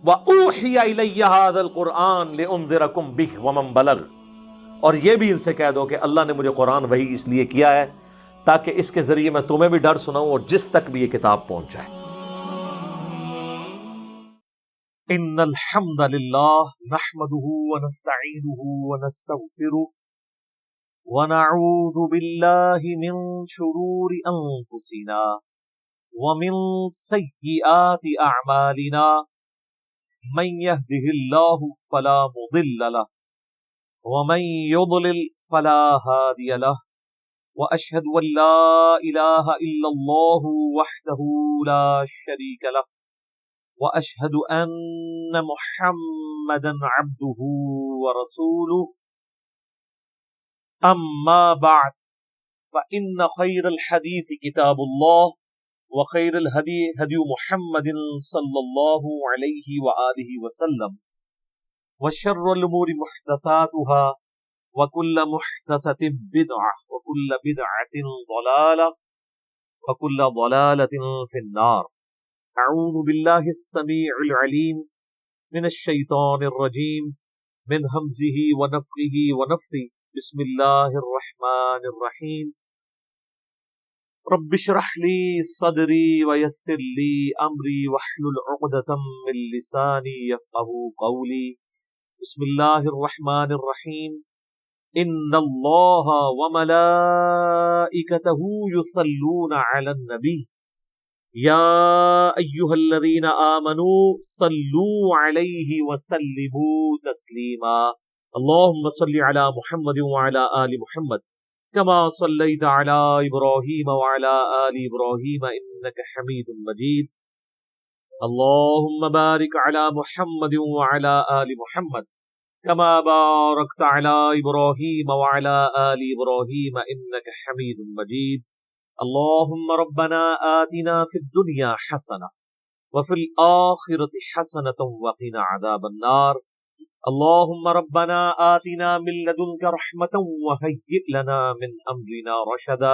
وَأُوحِيَ إِلَيَّ هَذَا الْقُرْآنُ لِأُنذِرَكُم بِهِ وَمَن بَلَغَ، اور یہ بھی ان سے کہہ دو کہ اللہ نے مجھے قرآن وحی اس لیے کیا ہے تاکہ اس کے ذریعے میں تمہیں بھی ڈر سناؤں اور جس تک بھی یہ کتاب پہنچ جائے۔ ان الحمد للہ نحمده ونستعینه ونستغفره ونعوذ باللہ من شرور انفسنا ومن سیئات اعمالنا من يهده الله فلا مضل له ومن يضلل فلا هادي له واشهد ان لا اله الا الله وحده لا شريك له واشهد ان محمدا عبده ورسوله اما بعد فان خير الحديث كتاب الله وخير الهدي هدي محمد صلى الله عليه واله وسلم وشر الامور محدثاتها وكل محدثة بدعة وكل بدعة ضلالة وكل ضلالة في النار۔ اعوذ باللہ السمیع العلیم من الشیطان الرجیم من ہمزہ ونفخہ ونفثہ، بسم اللہ الرحمن الرحیم۔ رب اشرح لی صدری ویسر لی امری واحلل عقدۃ من لسانی یفقہوا قولی، بسم اللہ الرحمن الرحیم۔ ان اللہ وملائکتہ یصلون علی النبی یا ایہا الذین آمنوا صلوا علیہ وسلموا تسلیما، اللہم صل علی محمد وعلی آل محمد کما صلیت علی ابراہیم وعلی آل ابراہیم انک حمید مجید، اللہم بارک علی محمد وعلی آل محمد کما بارکت علی ابراہیم وعلی آل ابراہیم انک حمید مجید، اللہم ربنا آتنا فی الدنیا حسنہ وفی الآخرۃ حسنۃ وقنا عذاب النار، اللہم ربنا آتنا من لدنک رحمۃ وہیئ لنا من امرنا رشدا،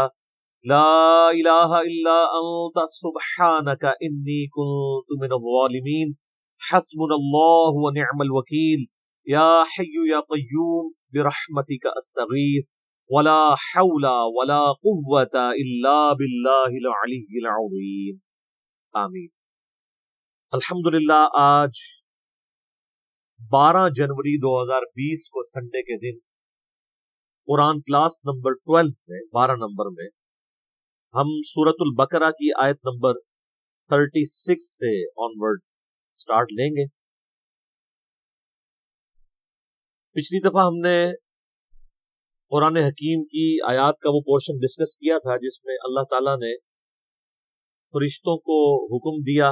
لا الہ الا انت سبحانک انی کنت من الظالمین، حسبنا اللہ ونعم الوکیل، یا حی یا قیوم برحمتک استغیث ولا حول ولا قوة الا باللہ العلی العظیم، آمین۔ الحمدللہ آج 12 جنوری 2020 کو سنڈے کے دن قرآن کلاس نمبر 12 میں 12 نمبر میں ہم سورۃ البقرہ کی آیت نمبر 36 سے آنورڈ سٹارٹ لیں گے۔ پچھلی دفعہ ہم نے قرآن حکیم کی آیات کا وہ پورشن ڈسکس کیا تھا جس میں اللہ تعالیٰ نے فرشتوں کو حکم دیا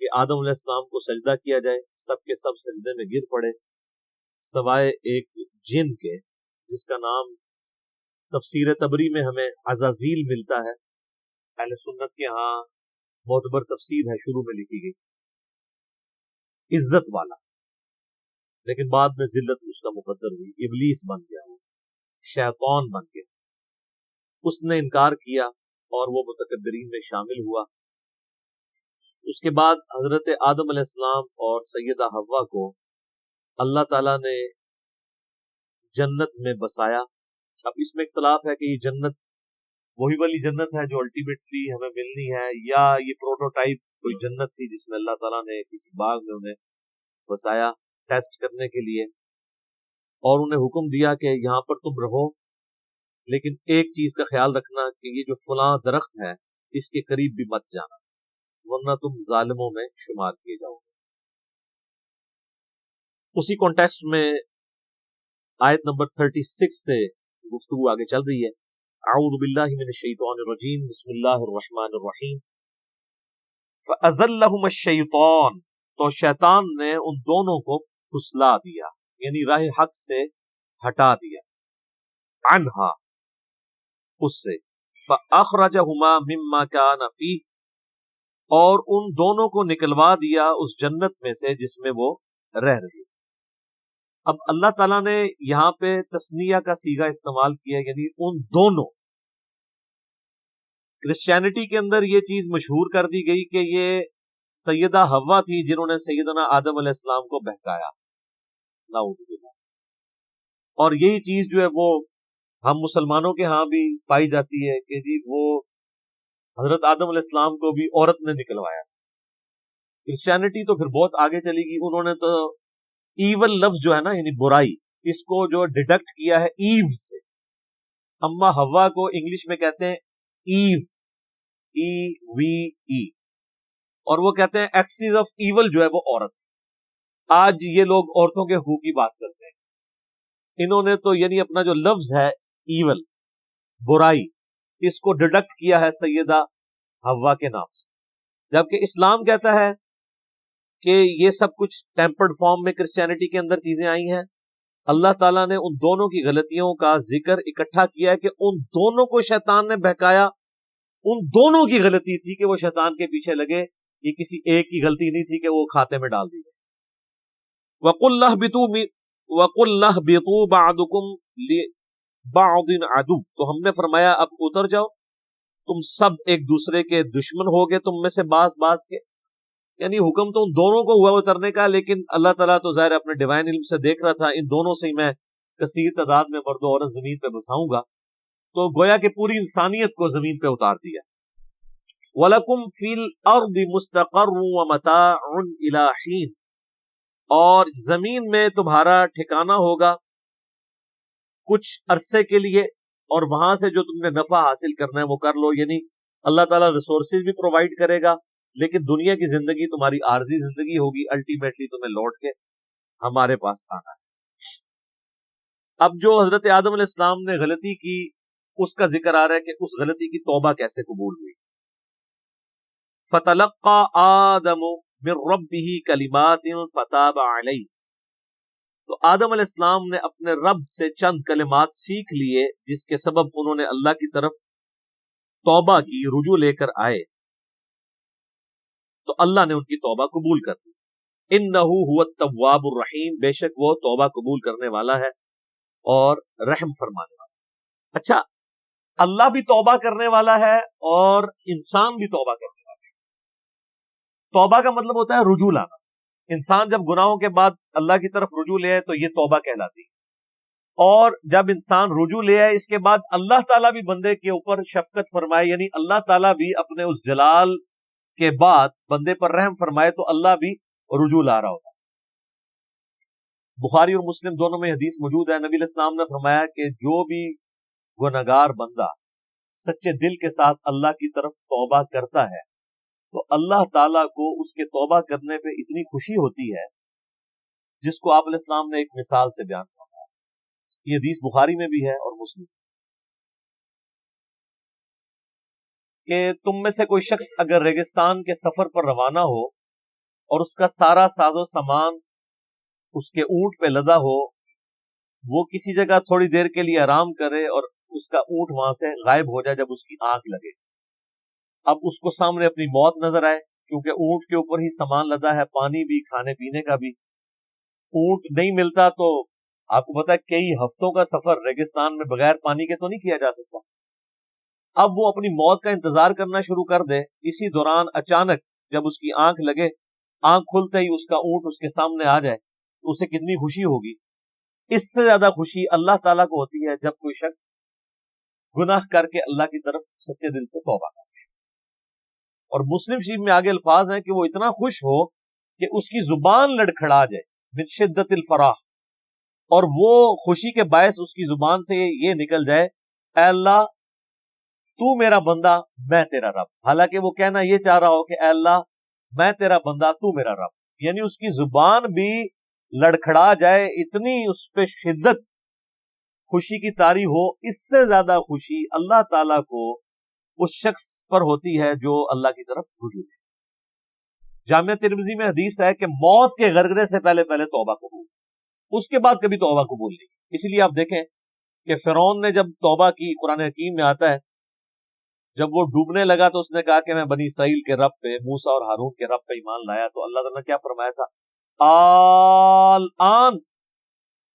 کہ آدم علیہ السلام کو سجدہ کیا جائے، سب کے سب سجدے میں گر پڑے سوائے ایک جن کے جس کا نام تفسیر تبری میں ہمیں عزازیل ملتا ہے، اہل سنت کے ہاں معتبر تفسیر ہے، شروع میں لکھی گئی، عزت والا، لیکن بعد میں ذلت اس کا مقدر ہوئی، ابلیس بن گیا، وہ شیطان بن گیا، اس نے انکار کیا اور وہ متکبرین میں شامل ہوا۔ اس کے بعد حضرت آدم علیہ السلام اور سیدہ حوا کو اللہ تعالیٰ نے جنت میں بسایا۔ اب اس میں اختلاف ہے کہ یہ جنت وہی والی جنت ہے جو الٹیمیٹلی ہمیں ملنی ہے یا یہ پروٹوٹائپ کوئی جنت تھی جس میں اللہ تعالیٰ نے کسی باغ میں انہیں بسایا ٹیسٹ کرنے کے لیے، اور انہیں حکم دیا کہ یہاں پر تم رہو، لیکن ایک چیز کا خیال رکھنا کہ یہ جو فلاں درخت ہے اس کے قریب بھی مت جانا ورنہ تم ظالموں میں شمار کیے جاؤ گے۔ اسی کانٹیکسٹ میں آیت نمبر 36 سے گفتگو آگے چل رہی ہے۔ اعوذ باللہ من الشیطان الرجیم، بسم اللہ الرحمن الرحیم۔ فَأَزَلَّهُمَ الشَّيْطَانُ، تو شیطان نے ان دونوں کو پھسلا دیا، یعنی راہ حق سے ہٹا دیا، عنہا، اس سے، فَأَخْرَجَهُمَا مِمَّا كَانَ فِيهِ، اور ان دونوں کو نکلوا دیا اس جنت میں سے جس میں وہ رہ رہے۔ اب اللہ تعالیٰ نے یہاں پہ تثنیہ کا صیغہ استعمال کیا، یعنی ان دونوں۔ کرسچینٹی کے اندر یہ چیز مشہور کر دی گئی کہ یہ سیدہ حوا تھی جنہوں نے سیدنا آدم علیہ السلام کو بہکایا، نعوذ باللہ۔ اور یہی چیز جو ہے وہ ہم مسلمانوں کے ہاں بھی پائی جاتی ہے کہ جی وہ حضرت آدم علیہ السلام کو بھی عورت نے نکلوایا تھا۔ کرسچینٹی تو پھر بہت آگے چلی گئی، انہوں نے تو ایول لفظ جو ہے نا، یعنی برائی، اس کو جو ڈیڈکٹ کیا ہے ایو سے۔ اما حوا کو انگلش میں کہتے ہیں ایو، ای وی ای، اور وہ کہتے ہیں ایکسیز آف ایول جو ہے وہ عورت۔ آج یہ لوگ عورتوں کے حقوق کی بات کرتے ہیں، انہوں نے تو یعنی اپنا جو لفظ ہے ایول، برائی، اس کو ڈیڈکٹ کیا ہے سیدہ حوا کے نام سے، جبکہ اسلام کہتا ہے کہ یہ سب کچھ ٹیمپرڈ فارم میں کرسچینٹی کے اندر چیزیں آئی ہیں۔ اللہ تعالیٰ نے ان دونوں کی غلطیوں کا ذکر اکٹھا کیا ہے کہ ان دونوں کو شیطان نے بہکایا، ان دونوں کی غلطی تھی کہ وہ شیطان کے پیچھے لگے، یہ کسی ایک کی غلطی نہیں تھی کہ وہ کھاتے میں ڈال دی گئی۔ وَقُلْ اهْبِطُوا بَعْضُكُمْ لِبَعْضٍ عَدُوٌّ، تو ہم نے فرمایا اب اتر جاؤ، تم سب ایک دوسرے کے دشمن ہو گے، تم میں سے بعض کے، یعنی حکم تو ان دونوں کو ہوا اترنے کا، لیکن اللہ تعالیٰ تو ظاہر اپنے ڈیوائن علم سے دیکھ رہا تھا ان دونوں سے ہی میں کثیر تعداد میں مرد و عورت زمین پہ بساؤں گا، تو گویا کہ پوری انسانیت کو زمین پہ اتار دیا۔ وَلَكُمْ فِي الْأَرْضِ مُسْتَقَرٌّ وَمَتَاعٌ إِلَىٰ حِينٍ، اور زمین میں تمہارا ٹھکانہ ہوگا کچھ عرصے کے لیے، اور وہاں سے جو تم نے نفع حاصل کرنا ہے وہ کر لو، یعنی اللہ تعالیٰ ریسورسز بھی پرووائڈ کرے گا، لیکن دنیا کی زندگی تمہاری عارضی زندگی ہوگی، الٹیمیٹلی تمہیں لوٹ کے ہمارے پاس آنا ہے۔ اب جو حضرت آدم علیہ السلام نے غلطی کی اس کا ذکر آ رہا ہے کہ اس غلطی کی توبہ کیسے قبول ہوئی۔ فَتَلَقَّى آدَمُ مِن رَبِّهِ كَلِمَاتٍ فَتَابَ عَلَيْهِ، تو آدم علیہ السلام نے اپنے رب سے چند کلمات سیکھ لیے جس کے سبب انہوں نے اللہ کی طرف توبہ کی، رجوع لے کر آئے، تو اللہ نے ان کی توبہ قبول کر دی۔ انہ هو التواب الرحیم، بے شک وہ توبہ قبول کرنے والا ہے اور رحم فرمانے والا۔ اچھا، اللہ بھی توبہ کرنے والا ہے اور انسان بھی توبہ کرنے والا ہے۔ توبہ کا مطلب ہوتا ہے رجوع لانا۔ انسان جب گناہوں کے بعد اللہ کی طرف رجوع لے آئے تو یہ توبہ کہلاتی ہے، اور جب انسان رجوع لے آئے اس کے بعد اللہ تعالیٰ بھی بندے کے اوپر شفقت فرمائے، یعنی اللہ تعالیٰ بھی اپنے اس جلال کے بعد بندے پر رحم فرمائے، تو اللہ بھی رجوع لا رہا ہوتا ہے۔ بخاری اور مسلم دونوں میں حدیث موجود ہے، نبی علیہ السلام نے فرمایا کہ جو بھی گنہگار بندہ سچے دل کے ساتھ اللہ کی طرف توبہ کرتا ہے تو اللہ تعالیٰ کو اس کے توبہ کرنے پہ اتنی خوشی ہوتی ہے جس کو آپ علیہ السلام نے ایک مثال سے بیان فرمایا۔ یہ حدیث بخاری میں بھی ہے اور مسلم، کہ تم میں سے کوئی شخص اگر ریگستان کے سفر پر روانہ ہو اور اس کا سارا ساز و سامان اس کے اونٹ پہ لدا ہو، وہ کسی جگہ تھوڑی دیر کے لیے آرام کرے اور اس کا اونٹ وہاں سے غائب ہو جائے جب اس کی آنکھ لگے، اب اس کو سامنے اپنی موت نظر آئے، کیونکہ اونٹ کے اوپر ہی سامان لدا ہے، پانی بھی، کھانے پینے کا بھی، اونٹ نہیں ملتا تو آپ کو پتا ہے کئی ہفتوں کا سفر ریگستان میں بغیر پانی کے تو نہیں کیا جا سکتا۔ اب وہ اپنی موت کا انتظار کرنا شروع کر دے، اسی دوران اچانک جب اس کی آنکھ لگے، آنکھ کھلتے ہی اس کا اونٹ اس کے سامنے آ جائے تو اسے کتنی خوشی ہوگی۔ اس سے زیادہ خوشی اللہ تعالیٰ کو ہوتی ہے جب کوئی شخص گناہ کر کے اللہ کی طرف سچے دل سے توبہ کرے۔ اور مسلم شریف میں آگے الفاظ ہیں کہ وہ اتنا خوش ہو کہ اس کی زبان لڑکھڑا جائے، من شدت الفرح، اور وہ خوشی کے باعث اس کی زبان سے یہ نکل جائے، اے اللہ تو میرا بندہ میں تیرا رب، حالانکہ وہ کہنا یہ چاہ رہا ہو کہ اے اللہ میں تیرا بندہ تو میرا رب، یعنی اس کی زبان بھی لڑکھڑا جائے، اتنی اس پہ شدت خوشی کی طاری ہو۔ اس سے زیادہ خوشی اللہ تعالیٰ کو اس شخص پر ہوتی ہے جو اللہ کی طرف رجوع ہے۔ جامعہ ترمذی میں حدیث ہے کہ موت کے غرغرے سے پہلے توبہ قبول، اس کے بعد کبھی توبہ قبول نہیں۔ اسی لیے آپ دیکھیں کہ فرعون نے جب توبہ کی، قرآن حکیم میں آتا ہے جب وہ ڈوبنے لگا تو اس نے کہا کہ میں بنی اسرائیل کے رب پہ، موسیٰ اور ہارون کے رب پہ ایمان لایا، تو اللہ تعالیٰ نے کیا فرمایا تھا؟ الآن،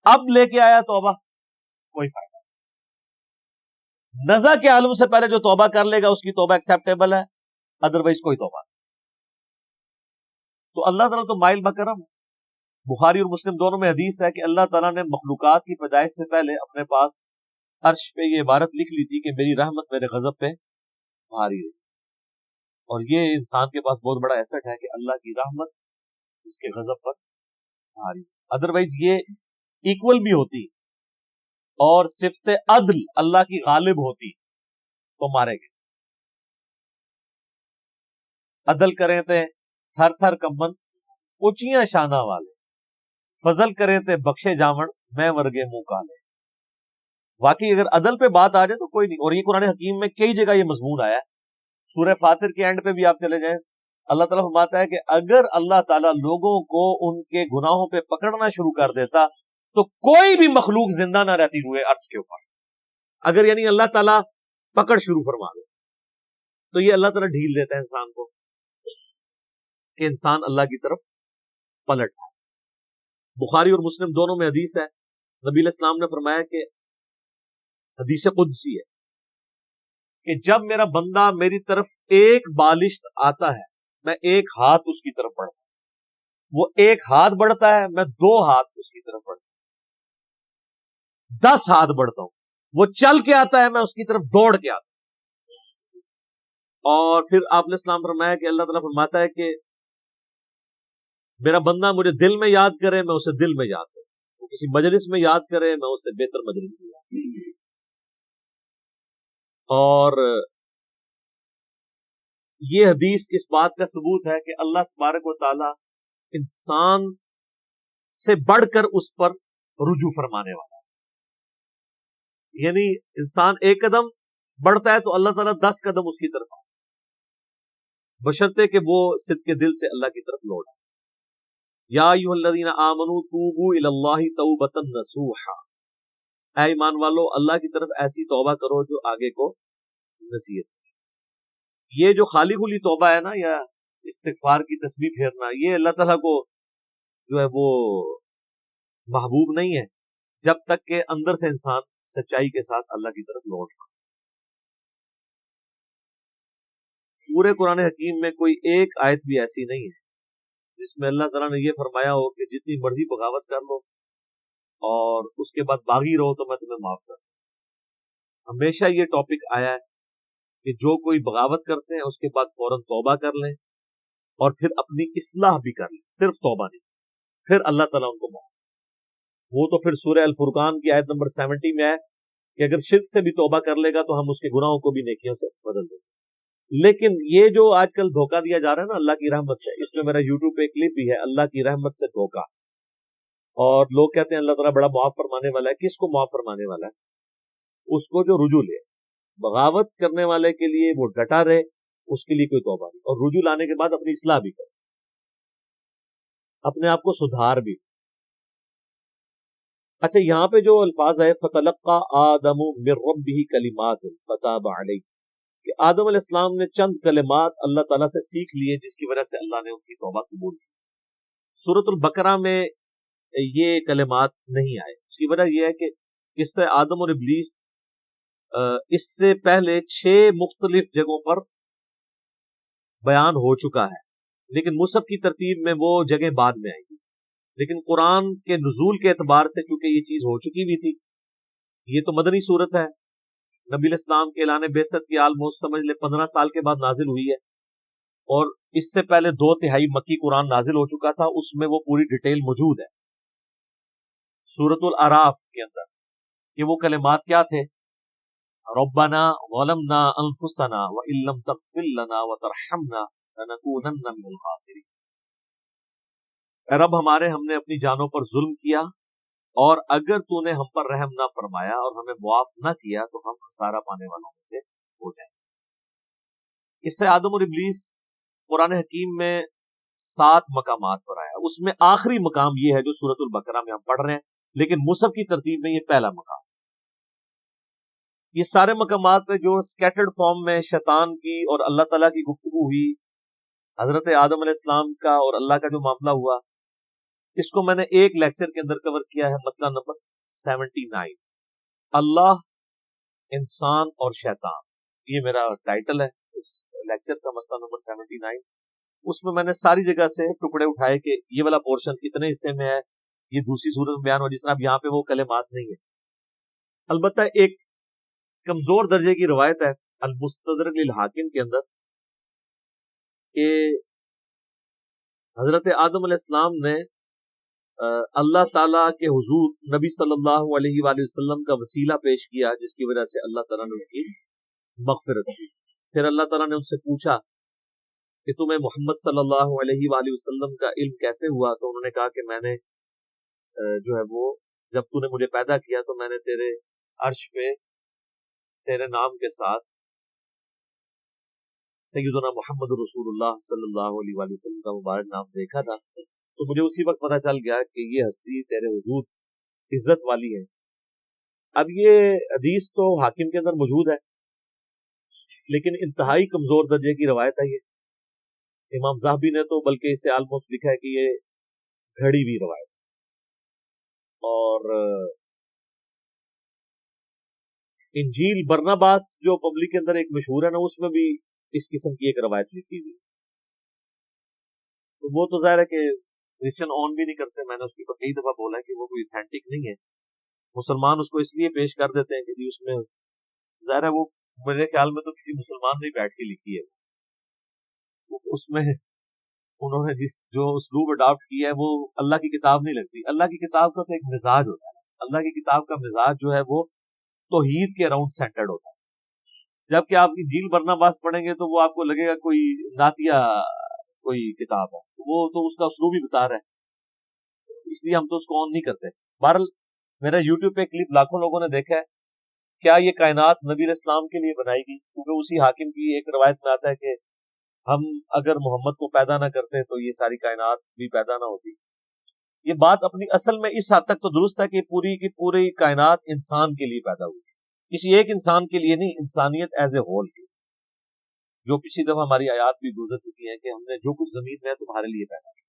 اب لے کے آیا توبہ، کوئی فائدہ نہیں۔ نزع کے عالم سے پہلے جو توبہ کر لے گا اس کی توبہ ایکسیپٹیبل ہے، ادروائز کوئی توبہ نہیں۔ تو اللہ تعالیٰ تو مائل بکرم ہے. بخاری اور مسلم دونوں میں حدیث ہے کہ اللہ تعالیٰ نے مخلوقات کی پیدائش سے پہلے اپنے پاس عرش پہ یہ عبارت لکھ لی تھی کہ میری رحمت میرے غضب پہ بھاری ہے. اور یہ انسان کے پاس بہت بڑا ایسٹ ہے کہ اللہ کی رحمت اس کے غضب پر بھاری. ادروائز یہ ایکول بھی ہوتی اور صفت عدل اللہ کی غالب ہوتی تو مارے گئے. عدل کریں تے تھر تھر کمبن اونچیاں شانہ والے، فضل کریں تے بخشے جامن میں ورگے منہ کالے. واقعی اگر عدل پہ بات آ جائے تو کوئی نہیں. اور یہ قرآن حکیم میں کئی جگہ یہ مضمون آیا ہے. سورہ فاطر کے اینڈ پہ بھی آپ چلے جائیں، اللہ تعالیٰ فرماتا ہے کہ اگر اللہ تعالیٰ لوگوں کو ان کے گناہوں پہ پکڑنا شروع کر دیتا تو کوئی بھی مخلوق زندہ نہ رہتی روئے عرض کے اوپر. اگر یعنی اللہ تعالیٰ پکڑ شروع فرما دے تو یہ اللہ تعالیٰ ڈھیل دیتا ہے انسان کو کہ انسان اللہ کی طرف پلٹ ہے. بخاری اور مسلم دونوں میں حدیث ہے، نبی علیہ السلام نے فرمایا کہ حدیث قدسی ہے کہ جب میرا بندہ میری طرف ایک بالشت آتا ہے میں ایک ہاتھ اس کی طرف بڑھتا ہوں، وہ ایک ہاتھ بڑھتا ہے میں 2 ہاتھ اس کی طرف بڑھتا ہوں، 10 ہاتھ بڑھتا ہوں، وہ چل کے آتا ہے میں اس کی طرف دوڑ کے آتا ہوں. اور پھر آپ نے اسلام فرمایا کہ اللہ تعالیٰ فرماتا ہے کہ میرا بندہ مجھے دل میں یاد کرے میں اسے دل میں یاد کروں، وہ کسی مجلس میں یاد کرے میں اسے بہتر مجلس میں یاد کروں. اور یہ حدیث اس بات کا ثبوت ہے کہ اللہ تبارک و تعالی انسان سے بڑھ کر اس پر رجوع فرمانے والا ہے. یعنی انسان ایک قدم بڑھتا ہے تو اللہ تعالیٰ 10 قدم اس کی طرف آئے، بشرطے کہ وہ صدق کے دل سے اللہ کی طرف لوٹا. یا ایھا الذین آمنوا توبوا الی اللہ توبۃ نصوحا، اے ایمان والو اللہ کی طرف ایسی توبہ کرو جو آگے کو نصیحت. یہ جو خالی خلی توبہ ہے نا یا استغفار کی تسبیح پھیرنا، یہ اللہ تعالیٰ کو جو ہے وہ محبوب نہیں ہے جب تک کہ اندر سے انسان سچائی کے ساتھ اللہ کی طرف لوٹ. پورے قرآن حکیم میں کوئی ایک آیت بھی ایسی نہیں ہے جس میں اللہ تعالیٰ نے یہ فرمایا ہو کہ جتنی مرضی بغاوت کر لو اور اس کے بعد باغی رہو تو میں تمہیں معاف کر دوں. ہمیشہ یہ ٹاپک آیا ہے کہ جو کوئی بغاوت کرتے ہیں اس کے بعد فوراً توبہ کر لیں اور پھر اپنی اصلاح بھی کر لیں، صرف توبہ نہیں، پھر اللہ تعالیٰ ان کو معاف. وہ تو پھر سورہ الفرقان کی آیت نمبر 70 میں ہے کہ اگر شرک سے بھی توبہ کر لے گا تو ہم اس کے گناہوں کو بھی نیکیوں سے بدل دیں گے. لیکن یہ جو آج کل دھوکہ دیا جا رہا ہے نا اللہ کی رحمت سے، اس میں میرا یوٹیوب پہ کلپ بھی ہے، اللہ کی رحمت سے دھوکہ. اور لوگ کہتے ہیں اللہ تعالیٰ بڑا معاف فرمانے والا ہے. کس کو معاف فرمانے والا ہے؟ اس کو جو رجوع لے. بغاوت کرنے والے کے لیے وہ ڈٹا رہے، اس کے لیے کوئی توبہ نہیں، اور رجوع لانے کے بعد اپنی اصلاح بھی کرے، اپنے آپ کو سدھار بھی. اچھا یہاں پہ جو الفاظ ہے فَتَلَقَّى آدَمُ مِن رَبِّهِ كَلِمَاتٍ فَتَابَ عَلَيْهِ، کہ آدم علیہ السلام نے چند کلمات اللہ تعالیٰ سے سیکھ لیے جس کی وجہ سے اللہ نے ان کی توبہ قبول کی. سورۃ البقرہ میں یہ کلمات نہیں آئے. اس کی وجہ یہ ہے کہ اس سے آدم اور ابلیس اس سے پہلے 6 مختلف جگہوں پر بیان ہو چکا ہے، لیکن مصحف کی ترتیب میں وہ جگہ بعد میں آئیں گی. لیکن قرآن کے نزول کے اعتبار سے چونکہ یہ چیز ہو چکی بھی تھی، یہ تو مدنی صورت ہے، نبی علیہ السلام کے اعلان بعثت کی آلموسٹ سمجھ لے 15 سال کے بعد نازل ہوئی ہے، اور اس سے پہلے 2/3 مکی قرآن نازل ہو چکا تھا. اس میں وہ پوری ڈیٹیل موجود ہے سورۃ الاعراف کے اندر کہ وہ کلمات کیا تھے. ربنا ظلمنا انفسنا وان لم تغفر لنا وترحمنا لنکونن من الخاسرین. اے رب ہمارے، ہم نے اپنی جانوں پر ظلم کیا اور اگر تو نے ہم پر رحم نہ فرمایا اور ہمیں معاف نہ کیا تو ہم خسارہ پانے والوں میں سے ہو جائیں. اس سے آدم اور ابلیس قرآن حکیم میں 7 مقامات پر آیا. اس میں آخری مقام یہ ہے جو سورۃ البقرہ میں ہم پڑھ رہے ہیں، لیکن مصحف کی ترتیب میں یہ پہلا مقام. یہ سارے مقامات پہ جو سکیٹرڈ فارم میں شیطان کی اور اللہ تعالیٰ کی گفتگو ہوئی، حضرت آدم علیہ السلام کا اور اللہ کا جو معاملہ ہوا، اس کو میں نے ایک لیکچر کے اندر کور کیا ہے، مسئلہ نمبر 79، اللہ، انسان اور شیطان. یہ میرا ٹائٹل ہے اس لیکچر کا، مسئلہ نمبر 79. اس میں نے ساری جگہ سے ٹکڑے اٹھائے کہ یہ والا پورشن اتنے حصے میں ہے، یہ دوسری صورت میں بیان ہو، جس طرح اب یہاں پہ وہ کلمات نہیں ہے۔ البتہ ایک کمزور درجے کی روایت ہے المستدرک للحاکم کے اندر کہ حضرت آدم علیہ السلام نے اللہ تعالیٰ کے حضور نبی صلی اللہ علیہ وآلہ وسلم کا وسیلہ پیش کیا، جس کی وجہ سے اللہ تعالیٰ نے ان کی مغفرت کی۔ پھر اللہ تعالیٰ نے ان سے پوچھا کہ تمہیں محمد صلی اللہ علیہ وآلہ وسلم کا علم کیسے ہوا؟ تو انہوں نے کہا کہ میں نے جو ہے وہ جب تو نے مجھے پیدا کیا تو میں نے تیرے عرش پہ تیرے نام کے ساتھ سیدنا محمد رسول اللہ صلی اللہ علیہ وآلہ وسلم کا مبارک نام دیکھا تھا، تو مجھے اسی وقت پتہ چل گیا کہ یہ ہستی تیرے حضور عزت والی ہے۔ اب یہ حدیث تو حاکم کے اندر موجود ہے، لیکن انتہائی کمزور درجے کی روایت ہے یہ۔ امام ذہبی نے تو بلکہ اسے آلموسٹ لکھا ہے کہ یہ گھڑی ہوئی روایت، اور انجیل برناباس جو پبلک کے اندر ایک مشہور ہے نا، اس میں بھی اس قسم کی ایک روایت لکھی ہوئی، تو وہ تو ظاہر ہے کہ کرسچن آن بھی نہیں کرتے۔ میں نے اس کی کئی دفعہ بولا ہے کہ وہ کوئی ایتھینٹک نہیں ہے، مسلمان اس کو اس لیے پیش کر دیتے ہیں کہ جی اس میں ظاہر ہے وہ میرے خیال میں تو کسی مسلمان نے بیٹھ کے لکھی ہے، اس میں انہوں نے جو اسلوب اڈاپٹ کیا ہے وہ اللہ کی کتاب نہیں لگتی۔ اللہ کی کتاب کا تو ایک مزاج ہوتا ہے، اللہ کی کتاب کا مزاج جو ہے وہ توحید کے اراؤنڈ سینٹرڈ ہوتا ہے، جبکہ آپ انجیل برناباس پڑھیں گے تو وہ آپ کو لگے گا کوئی نعتیہ کوئی کتاب ہے، وہ تو اس کا اسلوب ہی بتا رہا ہے، اس لیے ہم تو اس کو آن نہیں کرتے۔ بہرحال میرا یوٹیوب پہ کلپ لاکھوں لوگوں نے دیکھا ہے، کیا یہ کائنات نبی علیہ السلام کے لیے بنائی گئی؟ کیونکہ اسی حاکم کی ایک روایت میں آتا ہے کہ ہم اگر محمد کو پیدا نہ کرتے تو یہ ساری کائنات بھی پیدا نہ ہوتی۔ یہ بات اپنی اصل میں اس حد تک تو درست ہے کہ پوری کی پوری کائنات انسان کے لیے پیدا ہوئی، کسی ایک انسان کے لیے نہیں، انسانیت ایز اے ہول کی، جو پچھلی دفعہ ہماری آیات بھی گزر چکی ہیں کہ ہم نے جو کچھ زمین میں ہے تمہارے لیے پیدا کیا۔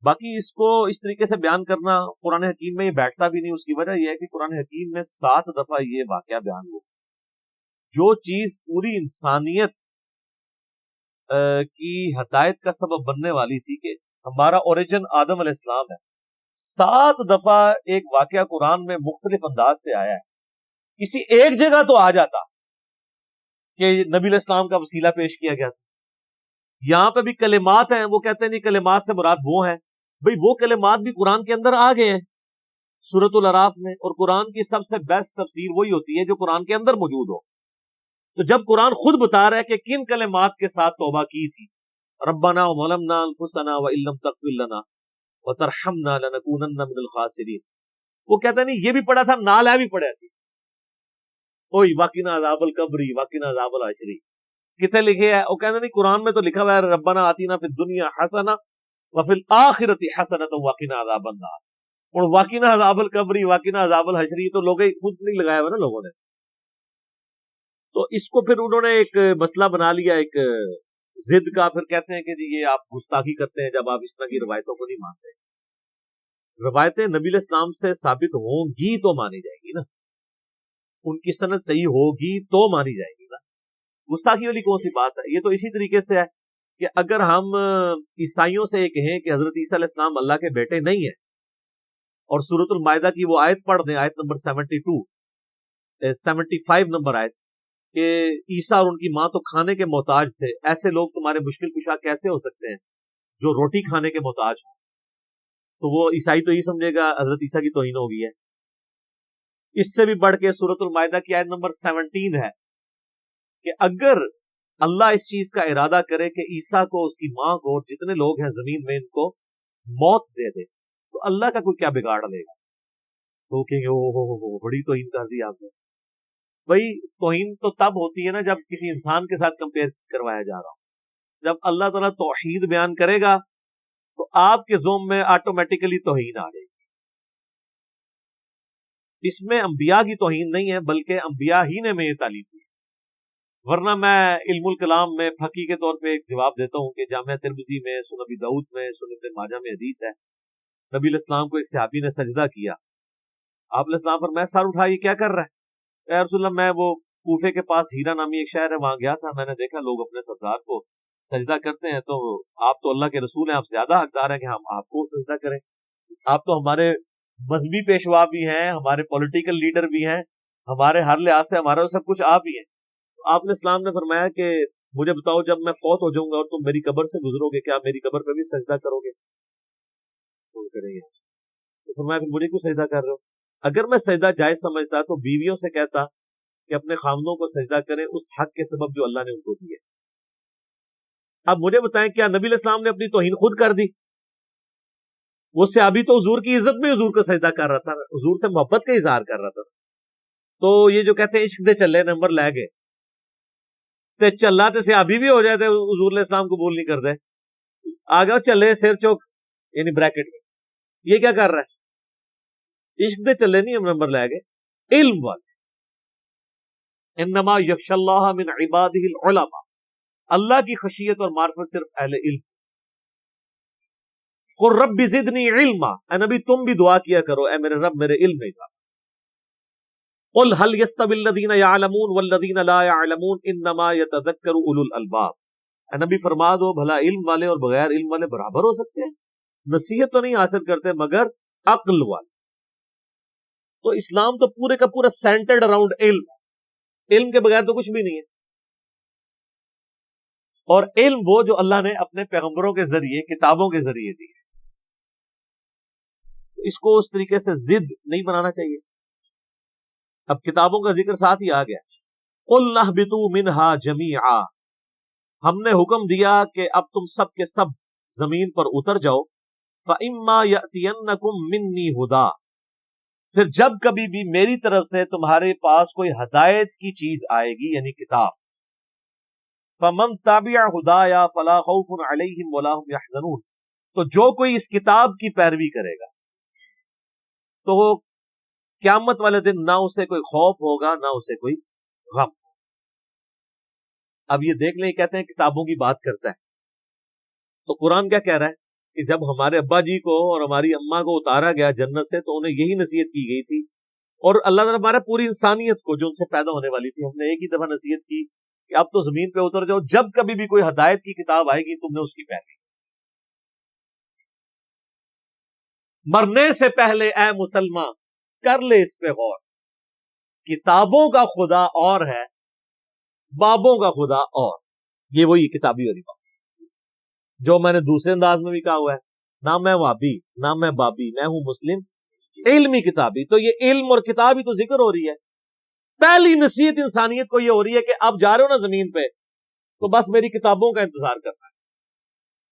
باقی اس کو اس طریقے سے بیان کرنا قرآن حکیم میں یہ بیٹھتا بھی نہیں، اس کی وجہ یہ ہے کہ قرآن حکیم میں 7 دفعہ یہ واقعہ بیان ہوا، جو چیز پوری انسانیت کی ہدایت کا سبب بننے والی تھی کہ ہمارا اوریجن آدم علیہ السلام ہے، 7 دفعہ ایک واقعہ قرآن میں مختلف انداز سے آیا ہے۔ کسی ایک جگہ تو آ جاتا کہ نبی علیہ السلام کا وسیلہ پیش کیا گیا تھا۔ یہاں پہ بھی کلمات ہیں، وہ کہتے ہیں نہیں کلمات سے مراد وہ ہیں، بھئی وہ کلمات بھی قرآن کے اندر آ گئے ہیں سورۃ الاعراف میں، اور قرآن کی سب سے بیسٹ تفسیر وہی ہوتی ہے جو قرآن کے اندر موجود ہو۔ تو جب قرآن خود بتا رہا ہے کہ کن کلمات کے ساتھ توبہ کی تھی، ربنا وظلمنا انفسنا وان لم تغفر لنا وترحمنا لنکونن من الخاسرین، وہ کہتا نہیں یہ بھی پڑھا تھا، نال ہے بھی پڑھا سی، اوئی وقنا عذاب القبر وقنا عذاب الحشر، کتنے لکھے ہے؟ وہ کہتے نہیں قرآن میں تو لکھا ہوا ہے ربنا آتینا فی الدنیا حسنہ وفی الآخرۃ حسنۃ وقنا عذاب النار، اور وقنا عذاب القبر وقنا عذاب الحشر تو لوگ خود نہیں لگایا ہوا نا لوگوں نے، تو اس کو پھر انہوں نے ایک مسئلہ بنا لیا، ایک ضد کا، پھر کہتے ہیں کہ جی یہ آپ گستاخی کرتے ہیں جب آپ اس طرح کی روایتوں کو نہیں مانتے۔ روایتیں نبی علیہ السلام سے ثابت ہوں گی تو مانی جائے گی نا، ان کی سند صحیح ہوگی تو مانی جائے گی نا، گستاخی والی کون سی بات ہے؟ یہ تو اسی طریقے سے ہے کہ اگر ہم عیسائیوں سے یہ کہیں کہ حضرت عیسیٰ علیہ السلام اللہ کے بیٹے نہیں ہیں، اور سورۃ المائدہ کی وہ آیت پڑھ دیں، آیت نمبر 75 نمبر آیت، کہ عیسیٰ اور ان کی ماں تو کھانے کے محتاج تھے، ایسے لوگ تمہارے مشکل کشا کیسے ہو سکتے ہیں جو روٹی کھانے کے محتاج ہوں؟ تو وہ عیسائی تو یہ سمجھے گا حضرت عیسیٰ کی توہین ہو گئی ہے۔ اس سے بھی بڑھ کے سورۃ المائدہ کی آیت نمبر 17 ہے کہ اگر اللہ اس چیز کا ارادہ کرے کہ عیسیٰ کو، اس کی ماں کو، اور جتنے لوگ ہیں زمین میں ان کو موت دے دے تو اللہ کا کوئی کیا بگاڑ لے گا؟ تو کہیں گے او بڑی توہین کر دی آپ نے۔ بھائی توہین تو تب ہوتی ہے نا جب کسی انسان کے ساتھ کمپیئر کروایا جا رہا ہو، جب اللہ تعالیٰ توحید بیان کرے گا تو آپ کے ذوم میں آٹومیٹیکلی توہین آ جائے گی۔ اس میں انبیاء کی توہین نہیں ہے بلکہ انبیاء ہی نے میں یہ تعلیم دی، ورنہ میں علم الکلام میں فقی کے طور پہ ایک جواب دیتا ہوں کہ جامعہ ترمذی میں، سنن ابی داؤد میں، سنن ابن ماجہ میں حدیث ہے، نبی علیہ السلام کو ایک صحابی نے سجدہ کیا، آپ علیہ السلام فرمایا سر اٹھا یہ کیا کر رہا ہے؟ اے رسول اللہ میں وہ کوفے کے پاس ہیرا نامی ایک شہر ہے وہاں گیا تھا، میں نے دیکھا لوگ اپنے سردار کو سجدہ کرتے ہیں تو آپ تو اللہ کے رسول ہیں، آپ زیادہ حقدار ہیں کہ ہم آپ کو سجدہ کریں. آپ تو ہمارے مذہبی پیشوا بھی ہیں، ہمارے پولیٹیکل لیڈر بھی ہیں، ہمارے ہر لحاظ سے ہمارا سب کچھ آپ ہی ہیں. آپ نے اسلام نے فرمایا کہ مجھے بتاؤ جب میں فوت ہو جاؤں گا اور تم میری قبر سے گزرو گے، کیا میری قبر پہ بھی سجدہ کرو گے؟ تو کریں گے. تو فرمایا پھر مجھے کیوں سجدہ کر رہے ہو؟ اگر میں سجدہ جائز سمجھتا تو بیویوں سے کہتا کہ اپنے خامدوں کو سجدہ کریں اس حق کے سبب جو اللہ نے ان کو دیے. اب مجھے بتائیں کیا نبی علیہ السلام نے اپنی توہین خود کر دی؟ وہ صحابی تو حضور کی عزت میں حضور کا سجدہ کر رہا تھا، حضور سے محبت کا اظہار کر رہا تھا. تو یہ جو کہتے ہیں عشق دے چلے نمبر لے گئے تے چلا تے صحابی بھی ہو جائے تے حضور علیہ السلام قبول نہیں کر دے. آگے چلے سر چوک یعنی بریکٹ میں، یہ کیا کر رہا ہے؟ عشق دے چلے نہیں ہم نمبر لے گئے، علم والے. انما یخشی اللہ من عبادہ العلماء، اللہ کی خشیت اور معرفت صرف اہل علم. قل رب زدنی علما، اے نبی تم بھی دعا کیا کرو اے میرے رب میرے علم میں اضافہ. قل هل يستوي الذين يعلمون والذين لا يعلمون انما يتذكر اولو الالباب. اے نبی فرما دو بھلا علم والے اور بغیر علم والے برابر ہو سکتے ہیں؟ نصیحت تو نہیں حاصل کرتے مگر عقل والے. تو اسلام تو پورے کا پورا سینٹرڈ اراؤنڈ علم، علم کے بغیر تو کچھ بھی نہیں ہے. اور علم وہ جو اللہ نے اپنے پیغمبروں کے ذریعے کتابوں کے ذریعے دی ہے، اس کو اس طریقے سے ضد نہیں بنانا چاہیے. اب کتابوں کا ذکر ساتھ ہی آ گیا. قُلْ نَهْبِطُوا مِنْهَا جَمِيعًا، ہم نے حکم دیا کہ اب تم سب کے سب زمین پر اتر جاؤ. فَإِمَّا يَأْتِيَنَّكُمْ مِنِّي هُدًى، پھر جب کبھی بھی میری طرف سے تمہارے پاس کوئی ہدایت کی چیز آئے گی یعنی کتاب. فَمَنْ تَبِعَ هُدَايَا فَلَا خَوْفٌ عَلَيْهِمْ وَلَا هُمْ يَحْزَنُونَ، تو جو کوئی اس کتاب کی پیروی کرے گا تو وہ قیامت والے دن نہ اسے کوئی خوف ہوگا نہ اسے کوئی غم. اب یہ دیکھ لیں، کہتے ہیں کتابوں کی بات کرتا ہے، تو قرآن کیا کہہ رہا ہے کہ جب ہمارے ابا جی کو اور ہماری اماں کو اتارا گیا جنت سے تو انہیں یہی نصیحت کی گئی تھی، اور اللہ تعالیٰ ہمارے پوری انسانیت کو جو ان سے پیدا ہونے والی تھی ہم نے ایک ہی دفعہ نصیحت کی کہ اب تو زمین پہ اتر جاؤ، جب کبھی بھی کوئی ہدایت کی کتاب آئے گی تم نے اس کی پیروی. مرنے سے پہلے اے مسلمان کر لے اس پہ غور، کتابوں کا خدا اور ہے، بابوں کا خدا اور. یہ وہی کتابی والی بات جو میں نے دوسرے انداز میں بھی کہا ہوا ہے، نہ میں وابی نہ میں بابی، میں ہوں مسلم علمی کتابی. تو یہ علم اور کتاب ہی تو ذکر ہو رہی ہے. پہلی نصیحت انسانیت کو یہ ہو رہی ہے کہ اب جا رہے ہو نا زمین پہ تو بس میری کتابوں کا انتظار کرنا ہے.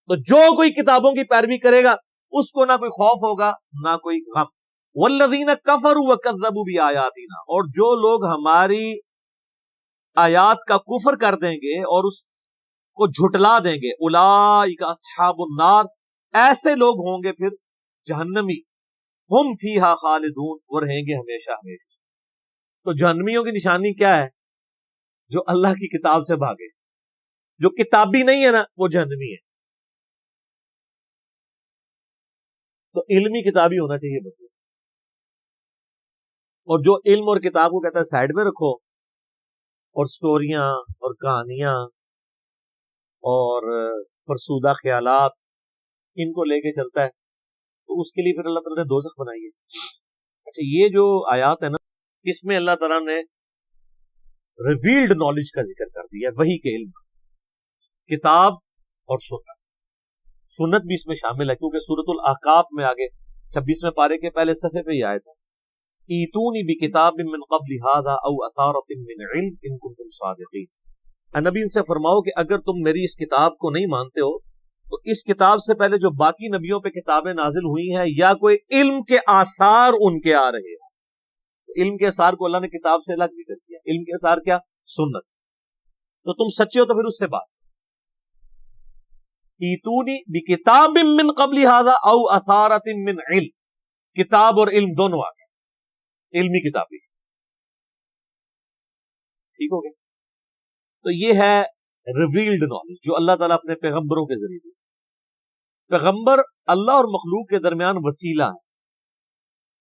تو جو کوئی کتابوں کی پیروی کرے گا اس کو نہ کوئی خوف ہوگا نہ کوئی غم. والذین کفروا وکذبوا بآیاتنا، اور جو لوگ ہماری آیات کا کفر کر دیں گے اور اس کو جھٹلا دیں گے، اولئک اصحاب النار، ایسے لوگ ہوں گے پھر جہنمی، ہم فیہا خالدون، وہ رہیں گے ہمیشہ ہمیشہ. تو جہنمیوں کی نشانی کیا ہے؟ جو اللہ کی کتاب سے بھاگے. جو کتابی نہیں ہے نا وہ جہنمی ہے. تو علمی کتابی ہونا چاہیے بچوں، اور جو علم اور کتاب کو کہتا ہے سائڈ میں رکھو اور سٹوریاں اور کہانیاں اور فرسودہ خیالات ان کو لے کے چلتا ہے تو اس کے لیے پھر اللہ تعالیٰ نے دوزخ بنائی ہے. اچھا یہ جو آیات ہے نا اس میں اللہ تعالیٰ نے ریویلڈ نالج کا ذکر کر دیا، وحی کے علم، کتاب اور سنت. سنت بھی اس میں شامل ہے کیونکہ سورۃ الاحقاف میں آگے 26ویں پارے کے پہلے صفحے پہ یہ آیت ہے، ایتونی بکتاب من قبل ھذا او اثارۃ من علم ان کنتم صادقین. نبی ان سے فرماؤ کہ اگر تم میری اس کتاب کو نہیں مانتے ہو تو اس کتاب سے پہلے جو باقی نبیوں پہ کتابیں نازل ہوئی ہیں یا کوئی علم کے آثار ان کے آ رہے ہیں. علم کے آثار کو اللہ نے کتاب سے الگ ذکر کیا. علم کے آثار کیا؟ سنت. تو تم سچے ہو تو پھر اس سے بات. ایتونی بکتاب من قبل ھذا او اثارۃ من علم، کتاب اور علم دونوں آ گئے، علمی کتابی. ٹھیک ہو گیا؟ تو یہ ہے ریویلڈ نالج جو اللہ تعالیٰ اپنے پیغمبروں کے ذریعے دی. پیغمبر اللہ اور مخلوق کے درمیان وسیلہ ہے.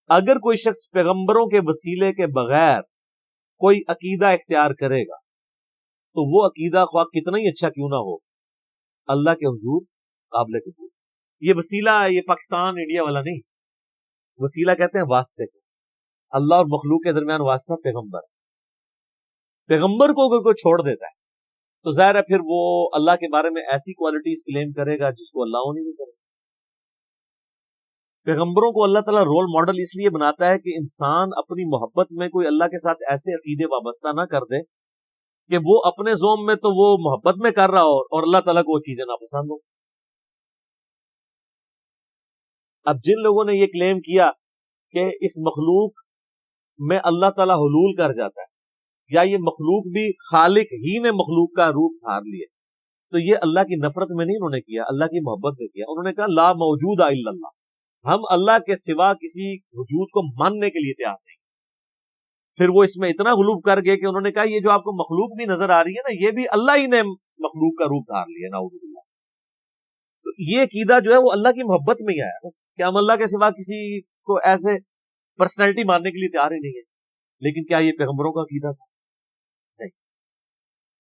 اگر کوئی شخص پیغمبروں کے وسیلے کے بغیر کوئی عقیدہ اختیار کرے گا تو وہ عقیدہ خواہ کتنا ہی اچھا کیوں نہ ہو اللہ کے حضور قابل قبول. یہ وسیلہ یہ پاکستان انڈیا والا نہیں، وسیلہ کہتے ہیں واسطے کو. اللہ اور مخلوق کے درمیان واسطہ پیغمبر. پیغمبر کو اگر کوئی چھوڑ دیتا ہے تو ظاہر ہے پھر وہ اللہ کے بارے میں ایسی کوالٹیز کلیم کرے گا جس کو اللہ نہیں کرے. پیغمبروں کو اللہ تعالیٰ رول ماڈل اس لیے بناتا ہے کہ انسان اپنی محبت میں کوئی اللہ کے ساتھ ایسے عقیدے وابستہ نہ کر دے کہ وہ اپنے زوم میں تو وہ محبت میں کر رہا ہو اور اللہ تعالیٰ کو وہ چیزیں ناپسند ہو. اب جن لوگوں نے یہ کلیم کیا کہ اس مخلوق میں اللہ تعالیٰ حلول کر جاتا ہے یا یہ مخلوق بھی خالق ہی نے مخلوق کا روپ دھار لیے، تو یہ اللہ کی نفرت میں نہیں انہوں نے کیا، اللہ کی محبت میں کیا. انہوں نے کہا لا موجود الا اللہ، ہم اللہ کے سوا کسی وجود کو ماننے کے لیے تیار نہیں. پھر وہ اس میں اتنا غلوب کر گئے کہ انہوں نے کہا یہ جو آپ کو مخلوق بھی نظر آ رہی ہے نا، یہ بھی اللہ ہی نے مخلوق کا روپ دھار لیا، نعوذ باللہ. تو یہ عقیدہ جو ہے وہ اللہ کی محبت میں ہی آیا کہ ہم اللہ کے سوا کسی کو ایسے پرسنالٹی ماننے کے لیے تیار ہی نہیں ہے. لیکن کیا یہ پیغمبروں کا عقیدہ تھا؟ نہیں.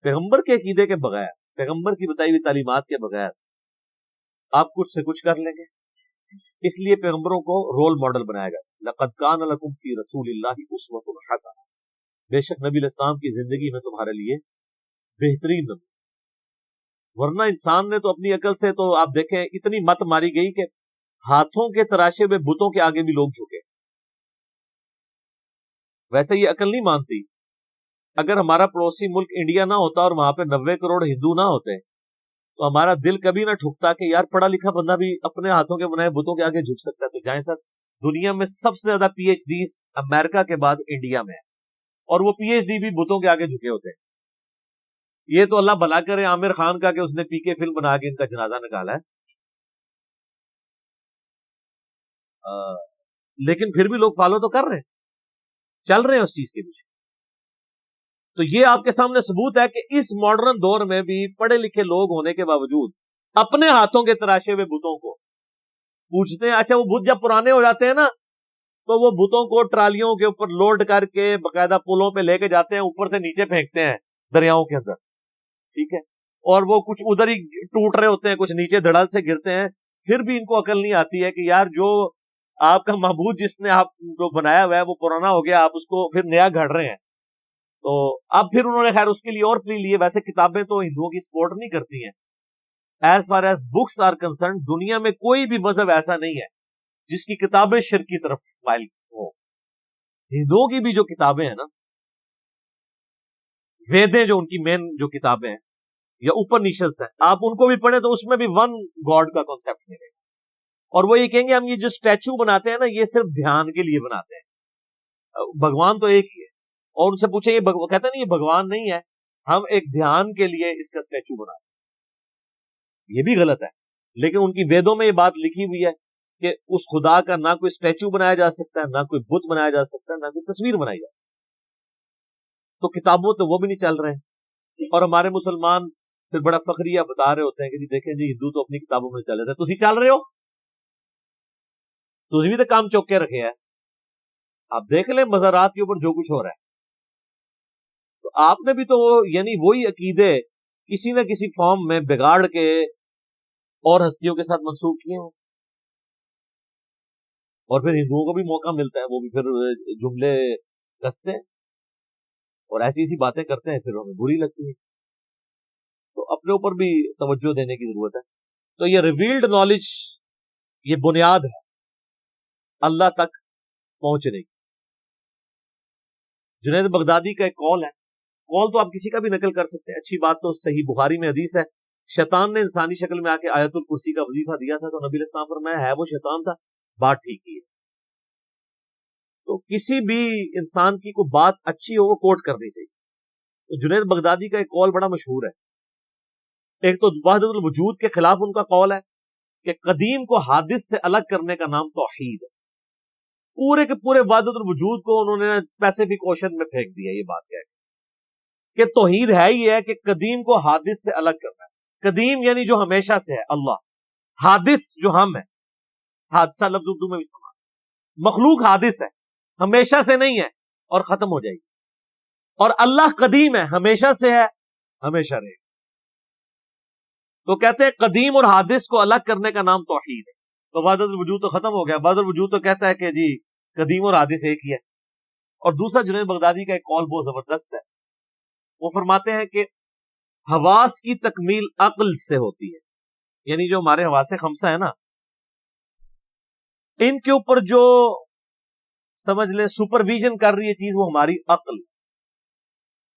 پیغمبر کے عقیدے کے بغیر، پیغمبر کی بتائی ہوئی تعلیمات کے بغیر آپ کچھ سے کچھ کر لیں گے. اس لیے پیغمبروں کو رول ماڈل بنایا گیا. لقد کان لکم فی رسول اللہ اسوۃ حسنہ، بے شک نبی الاسلام کی زندگی میں تمہارے لیے بہترین نمونہ. ورنہ انسان نے تو اپنی عقل سے تو آپ دیکھیں اتنی مت ماری گئی کہ ہاتھوں کے تراشے ہوئے بتوں کے آگے بھی لوگ جھکے. ویسے یہ عقل نہیں مانتی. اگر ہمارا پڑوسی ملک انڈیا نہ ہوتا اور وہاں پہ 90 کروڑ ہندو نہ ہوتے تو ہمارا دل کبھی نہ ٹھکتا کہ یار پڑھا لکھا بندہ بھی اپنے ہاتھوں کے بنائے بتوں کے آگے جھک سکتا ہے. تو جائیں سر، دنیا میں سب سے زیادہ پی ایچ ڈیز امریکہ کے بعد انڈیا میں ہے، اور وہ پی ایچ ڈی بھی بتوں کے آگے جھکے ہوتے ہیں. یہ تو اللہ بھلا کرے عامر خان کا کہ اس نے پی کے فلم بنا کے ان کا جنازہ نکالا ہے. لیکن پھر بھی لوگ فالو تو کر رہے ہیں، چل رہے ہیں اس چیز کے پیچھے. تو یہ آپ کے سامنے ثبوت ہے کہ اس ماڈرن دور میں بھی پڑھے لکھے لوگ ہونے کے باوجود اپنے ہاتھوں کے تراشے ہوئے بتوں کو پوچھتے ہیں. اچھا وہ بت جب پرانے ہو جاتے ہیں نا تو وہ بتوں کو ٹرالیوں کے اوپر لوڈ کر کے باقاعدہ پلوں پہ لے کے جاتے ہیں، اوپر سے نیچے پھینکتے ہیں دریاؤں کے اندر، ٹھیک ہے. اور وہ کچھ ادھر ہی ٹوٹ رہے ہوتے ہیں، کچھ نیچے دھڑل سے گرتے ہیں. پھر بھی ان کو عقل نہیں آتی ہے کہ یار جو آپ کا معبود جس نے آپ کو بنایا ہوا ہے وہ پرانا ہو گیا، آپ اس کو پھر نیا گھڑ رہے ہیں. تو اب پھر انہوں نے خیر اس کے لیے اور پلی لیے. ویسے کتابیں تو ہندوؤں کی سپورٹ نہیں کرتی ہیں. As far as books are concern, دنیا میں کوئی بھی مذہب ایسا نہیں ہے جس کی کتابیں شرک کی طرف مائل ہو. ہندوؤں کی بھی جو کتابیں ہیں نا، ویدیں جو ان کی مین جو کتابیں ہیں یا اپنشدس ہیں، آپ ان کو بھی پڑھیں تو اس میں بھی ون گاڈ کا کانسیپٹ ملے گا. اور وہ یہ کہیں گے ہم یہ جو اسٹیچو بناتے ہیں نا یہ صرف دھیان کے لیے بناتے ہیں، بھگوان تو ایک ہی ہے. اور ان سے پوچھیں یہ کہتے ہیں نہیں یہ بھگوان نہیں ہے، ہم ایک دھیان کے لیے اس کا اسٹیچو بناتے ہیں. یہ بھی غلط ہے. لیکن ان کی ویدوں میں یہ بات لکھی ہوئی ہے کہ اس خدا کا نہ کوئی اسٹیچو بنایا جا سکتا ہے، نہ کوئی بت بنایا جا سکتا ہے، نہ کوئی تصویر بنائی جا سکتی. تو کتابوں تو وہ بھی نہیں چل رہے ہیں. اور ہمارے مسلمان پھر بڑا فخریہ بتا رہے ہوتے ہیں کہ جی دیکھیں جی ہندو تو اپنی کتابوں میں چل رہے تھے، تسی چل رہے ہو، تسی بھی تو کام چوک کے رکھے ہیں. آپ دیکھ لیں مزارات کے اوپر جو کچھ ہو رہا ہے. تو آپ نے بھی تو یعنی وہی عقیدے کسی نہ کسی فارم میں بگاڑ کے اور ہستیوں کے ساتھ منسوخ کیے ہیں. اور پھر ہندوؤں کو بھی موقع ملتا ہے، وہ بھی پھر جملے کستے ہیں اور ایسی ایسی باتیں کرتے ہیں، پھر ہمیں بری لگتی ہے. تو اپنے اوپر بھی توجہ دینے کی ضرورت ہے. تو یہ ریویلڈ نالج یہ بنیاد ہے اللہ تک پہنچنے کی. جنید بغدادی کا ایک قول ہے، قول تو آپ کسی کا بھی نقل کر سکتے ہیں. اچھی بات تو صحیح بخاری میں حدیث ہے، شیطان نے انسانی شکل میں آ کے آیت الکرسی کا وظیفہ دیا تھا تو نبی علیہ السلام فرمایا ہے وہ شیطان تھا، بات ٹھیک ہی ہے. تو کسی بھی انسان کی کوئی بات اچھی ہو وہ کوٹ کرنی چاہیے. تو جنید بغدادی کا ایک قول بڑا مشہور ہے. ایک تو وحدت الوجود کے خلاف ان کا قول ہے کہ قدیم کو حادث سے الگ کرنے کا نام توحید ہے. پورے کے پورے وحدت الوجود کو انہوں نے پیسیفک اوشن میں پھینک دیا. یہ بات کہہ کہ توحید ہے ہی ہے کہ قدیم کو حادث سے الگ کرنا ہے. قدیم یعنی جو ہمیشہ سے ہے اللہ، حادث جو ہم ہے، حادثہ لفظ اردو میں استعمال، مخلوق حادث ہے، ہمیشہ سے نہیں ہے اور ختم ہو جائے گی. اور اللہ قدیم ہے، ہمیشہ سے ہے، ہمیشہ رہے گا. تو کہتے ہیں قدیم اور حادث کو الگ کرنے کا نام توحید ہے. تو وحدت الوجود تو ختم ہو گیا. وحدت الوجود تو کہتا ہے کہ جی قدیم اور حادث ایک ہی ہے. اور دوسرا جنید بغدادی کا ایک قول بہت زبردست ہے. وہ فرماتے ہیں کہ حواس کی تکمیل عقل سے ہوتی ہے. یعنی جو ہمارے حواس خمسہ ہے نا، ان کے اوپر جو سمجھ لیں سپرویژن کر رہی ہے چیز، وہ ہماری عقل.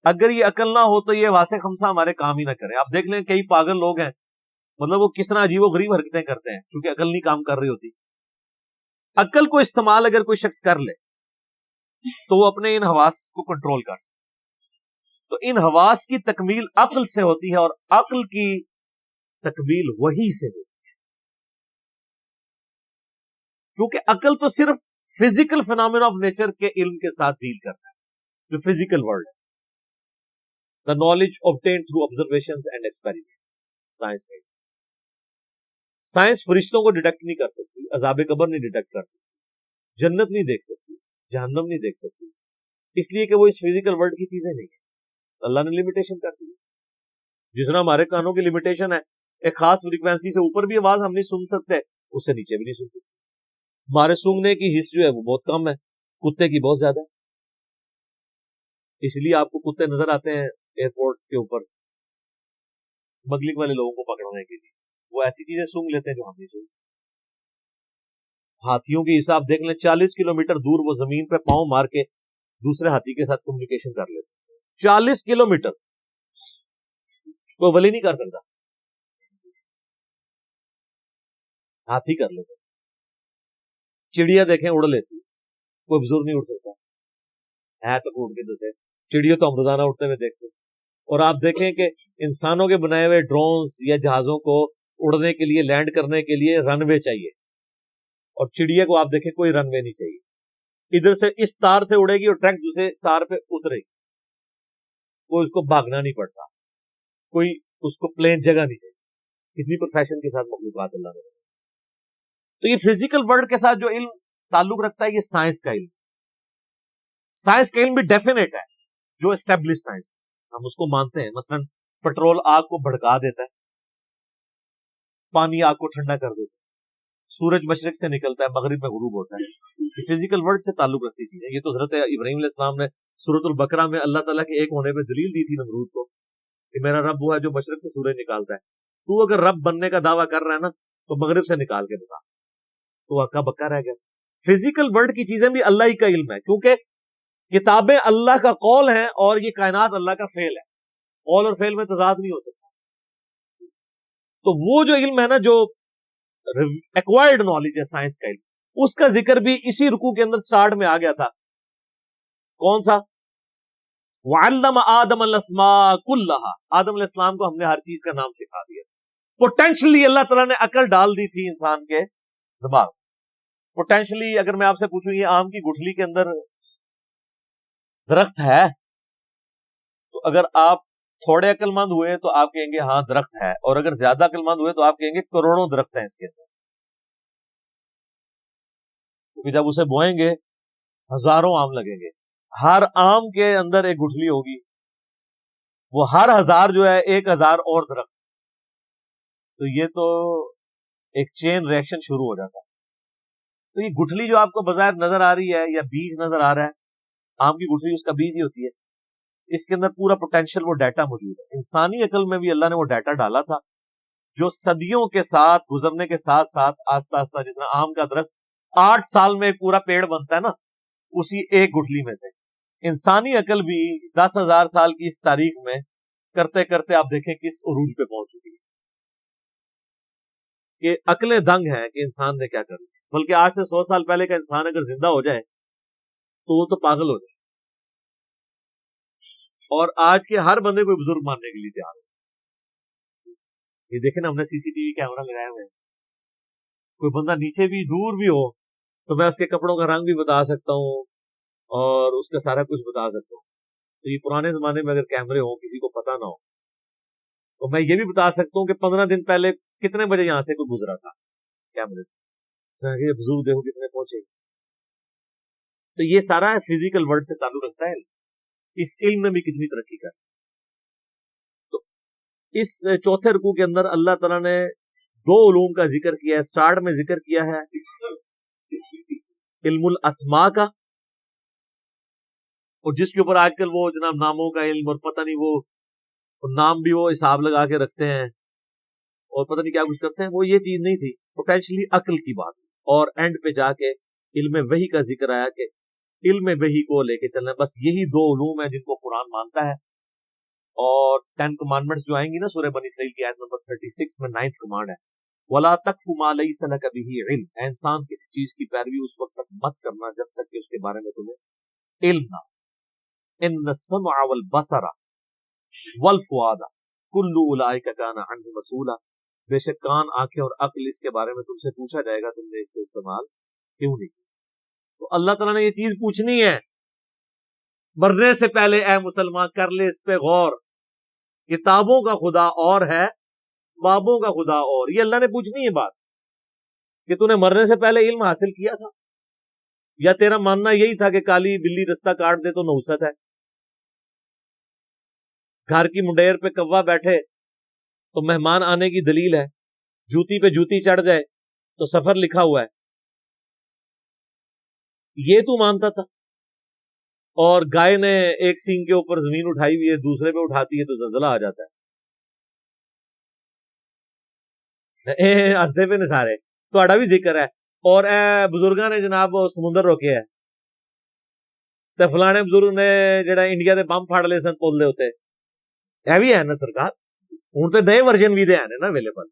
اگر یہ عقل نہ ہو تو یہ حواس خمسہ ہمارے کام ہی نہ کریں. آپ دیکھ لیں کئی پاگل لوگ ہیں، مطلب وہ کس طرح عجیب و غریب حرکتیں کرتے ہیں کیونکہ عقل نہیں کام کر رہی ہوتی. عقل کو استعمال اگر کوئی شخص کر لے تو وہ اپنے ان حواس کو کنٹرول کر سکتے. تو ان حواس کی تکمیل عقل سے ہوتی ہے، اور عقل کی تکمیل وحی سے ہوتی ہے. کیونکہ عقل تو صرف فزیکل فینامنا آف نیچر کے علم کے ساتھ ڈیل کرتا ہے، جو فزیکل ورلڈ ہے. The knowledge obtained through observations and experiments. Science کا سائنس فرشتوں کو ڈیٹیکٹ نہیں کر سکتی، عذاب قبر نہیں ڈیٹیکٹ کر سکتی، جنت نہیں دیکھ سکتی، جہنم نہیں دیکھ سکتی، اس لیے کہ وہ اس فزیکل ورلڈ کی چیزیں نہیں ہیں. اللہ نے لمیٹیشن کر دی. جس طرح ہمارے کانوں کی لمیٹیشن ہے، ایک خاص فریکوینسی سے اوپر بھی آواز ہم نہیں سن سکتے، اس سے نیچے بھی نہیں سن سکتے. ہمارے سونگنے کی حص جو ہے وہ بہت کم ہے، کتے کی بہت زیادہ ہے. اس لیے آپ کو کتے نظر آتے ہیں ایئرپورٹس کے اوپر اسمگلنگ والے لوگوں کو پکڑنے کے لیے. وہ ایسی چیزیں سونگ لیتے ہیں جو ہم نہیں سن سکتے. ہاتھیوں کی حساب دیکھ لیں، 40 کلومیٹر دور وہ زمین پہ پاؤں مار کے دوسرے ہاتھی کے ساتھ کمیونیکیشن کر لیتے ہیں. 40 کلومیٹر کوئی ولی نہیں کر سکتا، ہاتھی کر لیتے. چڑیا دیکھیں اڑ لیتی، کوئی بزرگ نہیں اڑ سکتا ہے تو اڑ کے دسے. چڑیا تو ہم روزانہ اڑتے ہوئے دیکھتے ہیں. اور آپ دیکھیں کہ انسانوں کے بنائے ہوئے ڈرونز یا جہازوں کو اڑنے کے لیے، لینڈ کرنے کے لیے رن وے چاہیے، اور چڑیا کو آپ دیکھیں کوئی رن وے نہیں چاہیے. ادھر سے اس تار سے اڑے گی اور ٹرک دوسرے تار پہ اترے گی، کوئی اس کو بھاگنا نہیں پڑتا، کوئی اس کو پلین جگہ نہیں چاہیے. کتنی پروفیشن کے ساتھ مخلوقات اللہ نے. تو یہ فزیکل ورلڈ کے ساتھ جو علم تعلق رکھتا ہے یہ سائنس کا علم. سائنس کا علم بھی ڈیفینیٹ ہے، جو اسٹیبلش سائنس ہم اس کو مانتے ہیں. مثلا پیٹرول آگ کو بھڑکا دیتا ہے، پانی آگ کو ٹھنڈا کر دیتا ہے، سورج مشرق سے نکلتا ہے مغرب میں غروب ہوتا ہے. یہ فزیکل ورلڈ سے تعلق رکھتی چیزیں. یہ تو حضرت ابراہیم علیہ السلام نے سورۃ البقرہ میں اللہ تعالیٰ کے ایک ہونے پہ دلیل دی تھی نمرود کو کہ میرا رب وہ ہے جو مشرق سے سورج نکالتا ہے. تو اگر رب بننے کا دعویٰ کر رہا ہے نا تو مغرب سے نکال کے بتا، تو اکا بکا رہ گیا. فزیکل ورلڈ کی چیزیں بھی اللہ ہی کا علم ہے، کیونکہ کتابیں اللہ کا قول ہیں اور یہ کائنات اللہ کا فعل ہے. قول اور فعل میں تضاد نہیں ہو سکتا. تو وہ جو علم ہے نا، جو ایکوائرڈ نالج ہے سائنس کا علم، اس کا ذکر بھی اسی رکوع کے اندر سٹارٹ میں آ گیا تھا. کون سا؟ وَعَلَّمَ آدَمَ الْأَسْمَاءَ كُلَّهَا. آدم علیہ السلام کو ہم نے ہر چیز کا نام سکھا دیا. پوٹینشلی اللہ تعالیٰ نے عقل ڈال دی تھی انسان کے دماغ. پوٹینشلی اگر میں آپ سے پوچھوں یہ آم کی گٹھلی کے اندر درخت ہے، تو اگر آپ تھوڑے عقل مند ہوئے تو آپ کہیں گے ہاں درخت ہے، اور اگر زیادہ عقل مند ہوئے تو آپ کہیں گے کروڑوں درخت ہیں اس کے اندر. کیونکہ جب اسے بوئیں گے ہزاروں آم لگیں گے. ہر آم کے اندر ایک گٹھلی ہوگی، وہ ہر ہزار جو ہے 1000 اور درخت. تو یہ تو ایک چین ریئیکشن شروع ہو جاتا ہے. تو یہ گٹھلی جو آپ کو بظاہر نظر آ رہی ہے یا بیج نظر آ رہا ہے، آم کی گٹھلی اس کا بیج ہی ہوتی ہے. اس کے اندر پورا پوٹینشیل وہ ڈیٹا موجود ہے. انسانی عقل میں بھی اللہ نے وہ ڈیٹا ڈالا تھا جو صدیوں کے ساتھ گزرنے کے ساتھ ساتھ آہستہ آہستہ، جس طرح آم کا درخت 8 سال میں ایک پورا پیڑ بنتا ہے نا، اسی ایک گٹھلی میں سے انسانی عقل بھی 10,000 سال کی اس تاریخ میں کرتے کرتے آپ دیکھیں کس عروج پہ پہنچ چکی ہے کہ عقلیں دنگ ہیں کہ انسان نے کیا کر لیا. بلکہ آج سے 100 سال پہلے کا انسان اگر زندہ ہو جائے تو وہ تو پاگل ہو جائے، اور آج کے ہر بندے کو بزرگ ماننے کے لیے تیار ہے. یہ دیکھیں نا، ہم نے سی سی ٹی وی کیمرہ لگائے ہوئے ہیں. کوئی بندہ نیچے بھی دور بھی ہو تو میں اس کے کپڑوں کا رنگ بھی بتا سکتا ہوں اور اس کا سارا کچھ بتا سکتا ہوں. تو یہ پرانے زمانے میں اگر کیمرے ہوں کسی کو پتا نہ ہو تو میں یہ بھی بتا سکتا ہوں کہ 15 دن پہلے کتنے بجے یہاں سے کوئی گزرا تھا کیمرے سے. بزرگ دیکھو کتنے پہنچے. تو یہ سارا فزیکل ورلڈ سے تعلق رکھتا ہے. اس علم نے بھی کتنی ترقی کر. تو اس چوتھے رکوع کے اندر اللہ تعالیٰ نے دو علوم کا ذکر کیا ہے. سٹارٹ میں ذکر کیا ہے علم الاسماء کا، اور جس کے اوپر آج کل وہ جناب ناموں کا علم اور پتہ نہیں وہ نام بھی وہ حساب لگا کے رکھتے ہیں اور پتہ نہیں کیا کچھ کرتے ہیں، وہ یہ چیز نہیں تھی، پوٹینشلی عقل کی بات. اور اینڈ پہ جا کے علم وحی کا ذکر آیا کہ علم وحی کو لے کے چلنا ہے. بس یہی دو علوم ہیں جن کو قرآن مانتا ہے. اور 10 کمانڈمنٹس جو آئیں گی نا سورہ بنی اسرائیل کی آیت نمبر 36 میں 9th کمانڈ ہے، وَلَا تَقْفُ مَا لَيْسَ لَكَ بِهِ عِلْمٌ. اے انسان کسی چیز کی پیروی اس وقت تک مت کرنا جب تک کہ اس کے بارے میں تمہیں علم نہ. إِنَّ السَّمْعَ وَالْبَصَرَ وَالْفُؤَادَ كُلُّ أُولَئِكَ كَانَ عَنْهُ مَسْئُولًا. بے شک کان، آنکھیں اور عقل اس کے بارے میں تم سے پوچھا جائے گا تم نے اس کو استعمال کیوں نہیں کیا. تو اللہ تعالیٰ نے یہ چیز پوچھنی ہے مرنے سے پہلے. اے مسلمان کر لے اس پہ غور. کتابوں کا خدا اور ہے، بابوں کا خدا اور. یہ اللہ نے پوچھنی ہے بات کہ تو نے مرنے سے پہلے علم حاصل کیا تھا، یا تیرا ماننا یہی تھا کہ کالی بلی رستہ کاٹ دے تو نوست ہے. گھر کی منڈیر پہ کوا بیٹھے تو مہمان آنے کی دلیل ہے، جوتی پہ جوتی چڑھ جائے تو سفر لکھا ہوا ہے. یہ تو مانتا تھا. اور گائے نے ایک سینگ کے اوپر زمین اٹھائی ہوئی ہے، دوسرے پہ اٹھاتی ہے تو زلزلہ آ جاتا ہے. ہستے پہ نثارے تہاڈا بھی ذکر ہے. اور اے بزرگاں نے جناب سمندر روکے ہے تے فلانے بزرگ نے جڑا انڈیا دے بم پھاڑ لے سن پول دے ہوتے. اے بھی ہے نا سرکار، ہوں تو نئے ورژن بھی دے ہیں نا اویلیبل.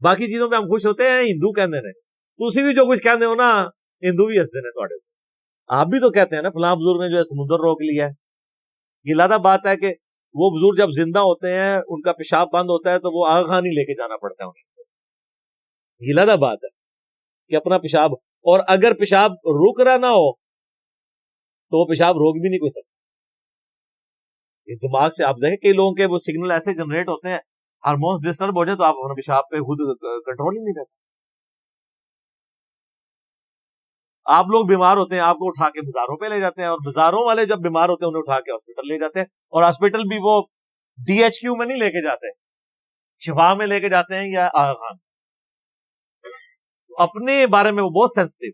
باقی چیزوں پہ ہم خوش ہوتے ہیں، ہندو کہندے نے. تسی بھی جو کچھ کہندے ہو نا ہندو بھی ہستے نے تہاڈے. آپ بھی تو کہتے ہیں نا فلاں بزرگ نے جو ہے سمندر روک لیا ہے. یہ لادہ بات ہے کہ وہ بزرگ جب زندہ ہوتے ہیں ان کا پیشاب بند ہوتا ہے تو وہ آغا خان ہی لے کے جانا پڑتا ہے انہیں. یہ لادہ بات ہے کہ اپنا پیشاب، اور اگر پیشاب رک رہا نہ ہو تو وہ پیشاب روک بھی نہیں کوئی سکتا. یہ دماغ سے آپ دیکھیں کئی لوگوں کے وہ سگنل ایسے جنریٹ ہوتے ہیں، ہارمونز ڈسٹرب ہو جائے تو آپ اپنے پیشاب پہ خود کنٹرول ہی نہیں رہتا. آپ لوگ بیمار ہوتے ہیں، آپ کو اٹھا کے بازاروں پہ لے جاتے ہیں، اور بازاروں والے جب بیمار ہوتے ہیں انہیں اٹھا کے ہاسپٹل لے جاتے ہیں. اور ہاسپٹل بھی وہ DHQ میں نہیں لے کے جاتے، شفا میں لے کے جاتے ہیں یا آغا خان. اپنے بارے میں وہ بہت سینسٹیو.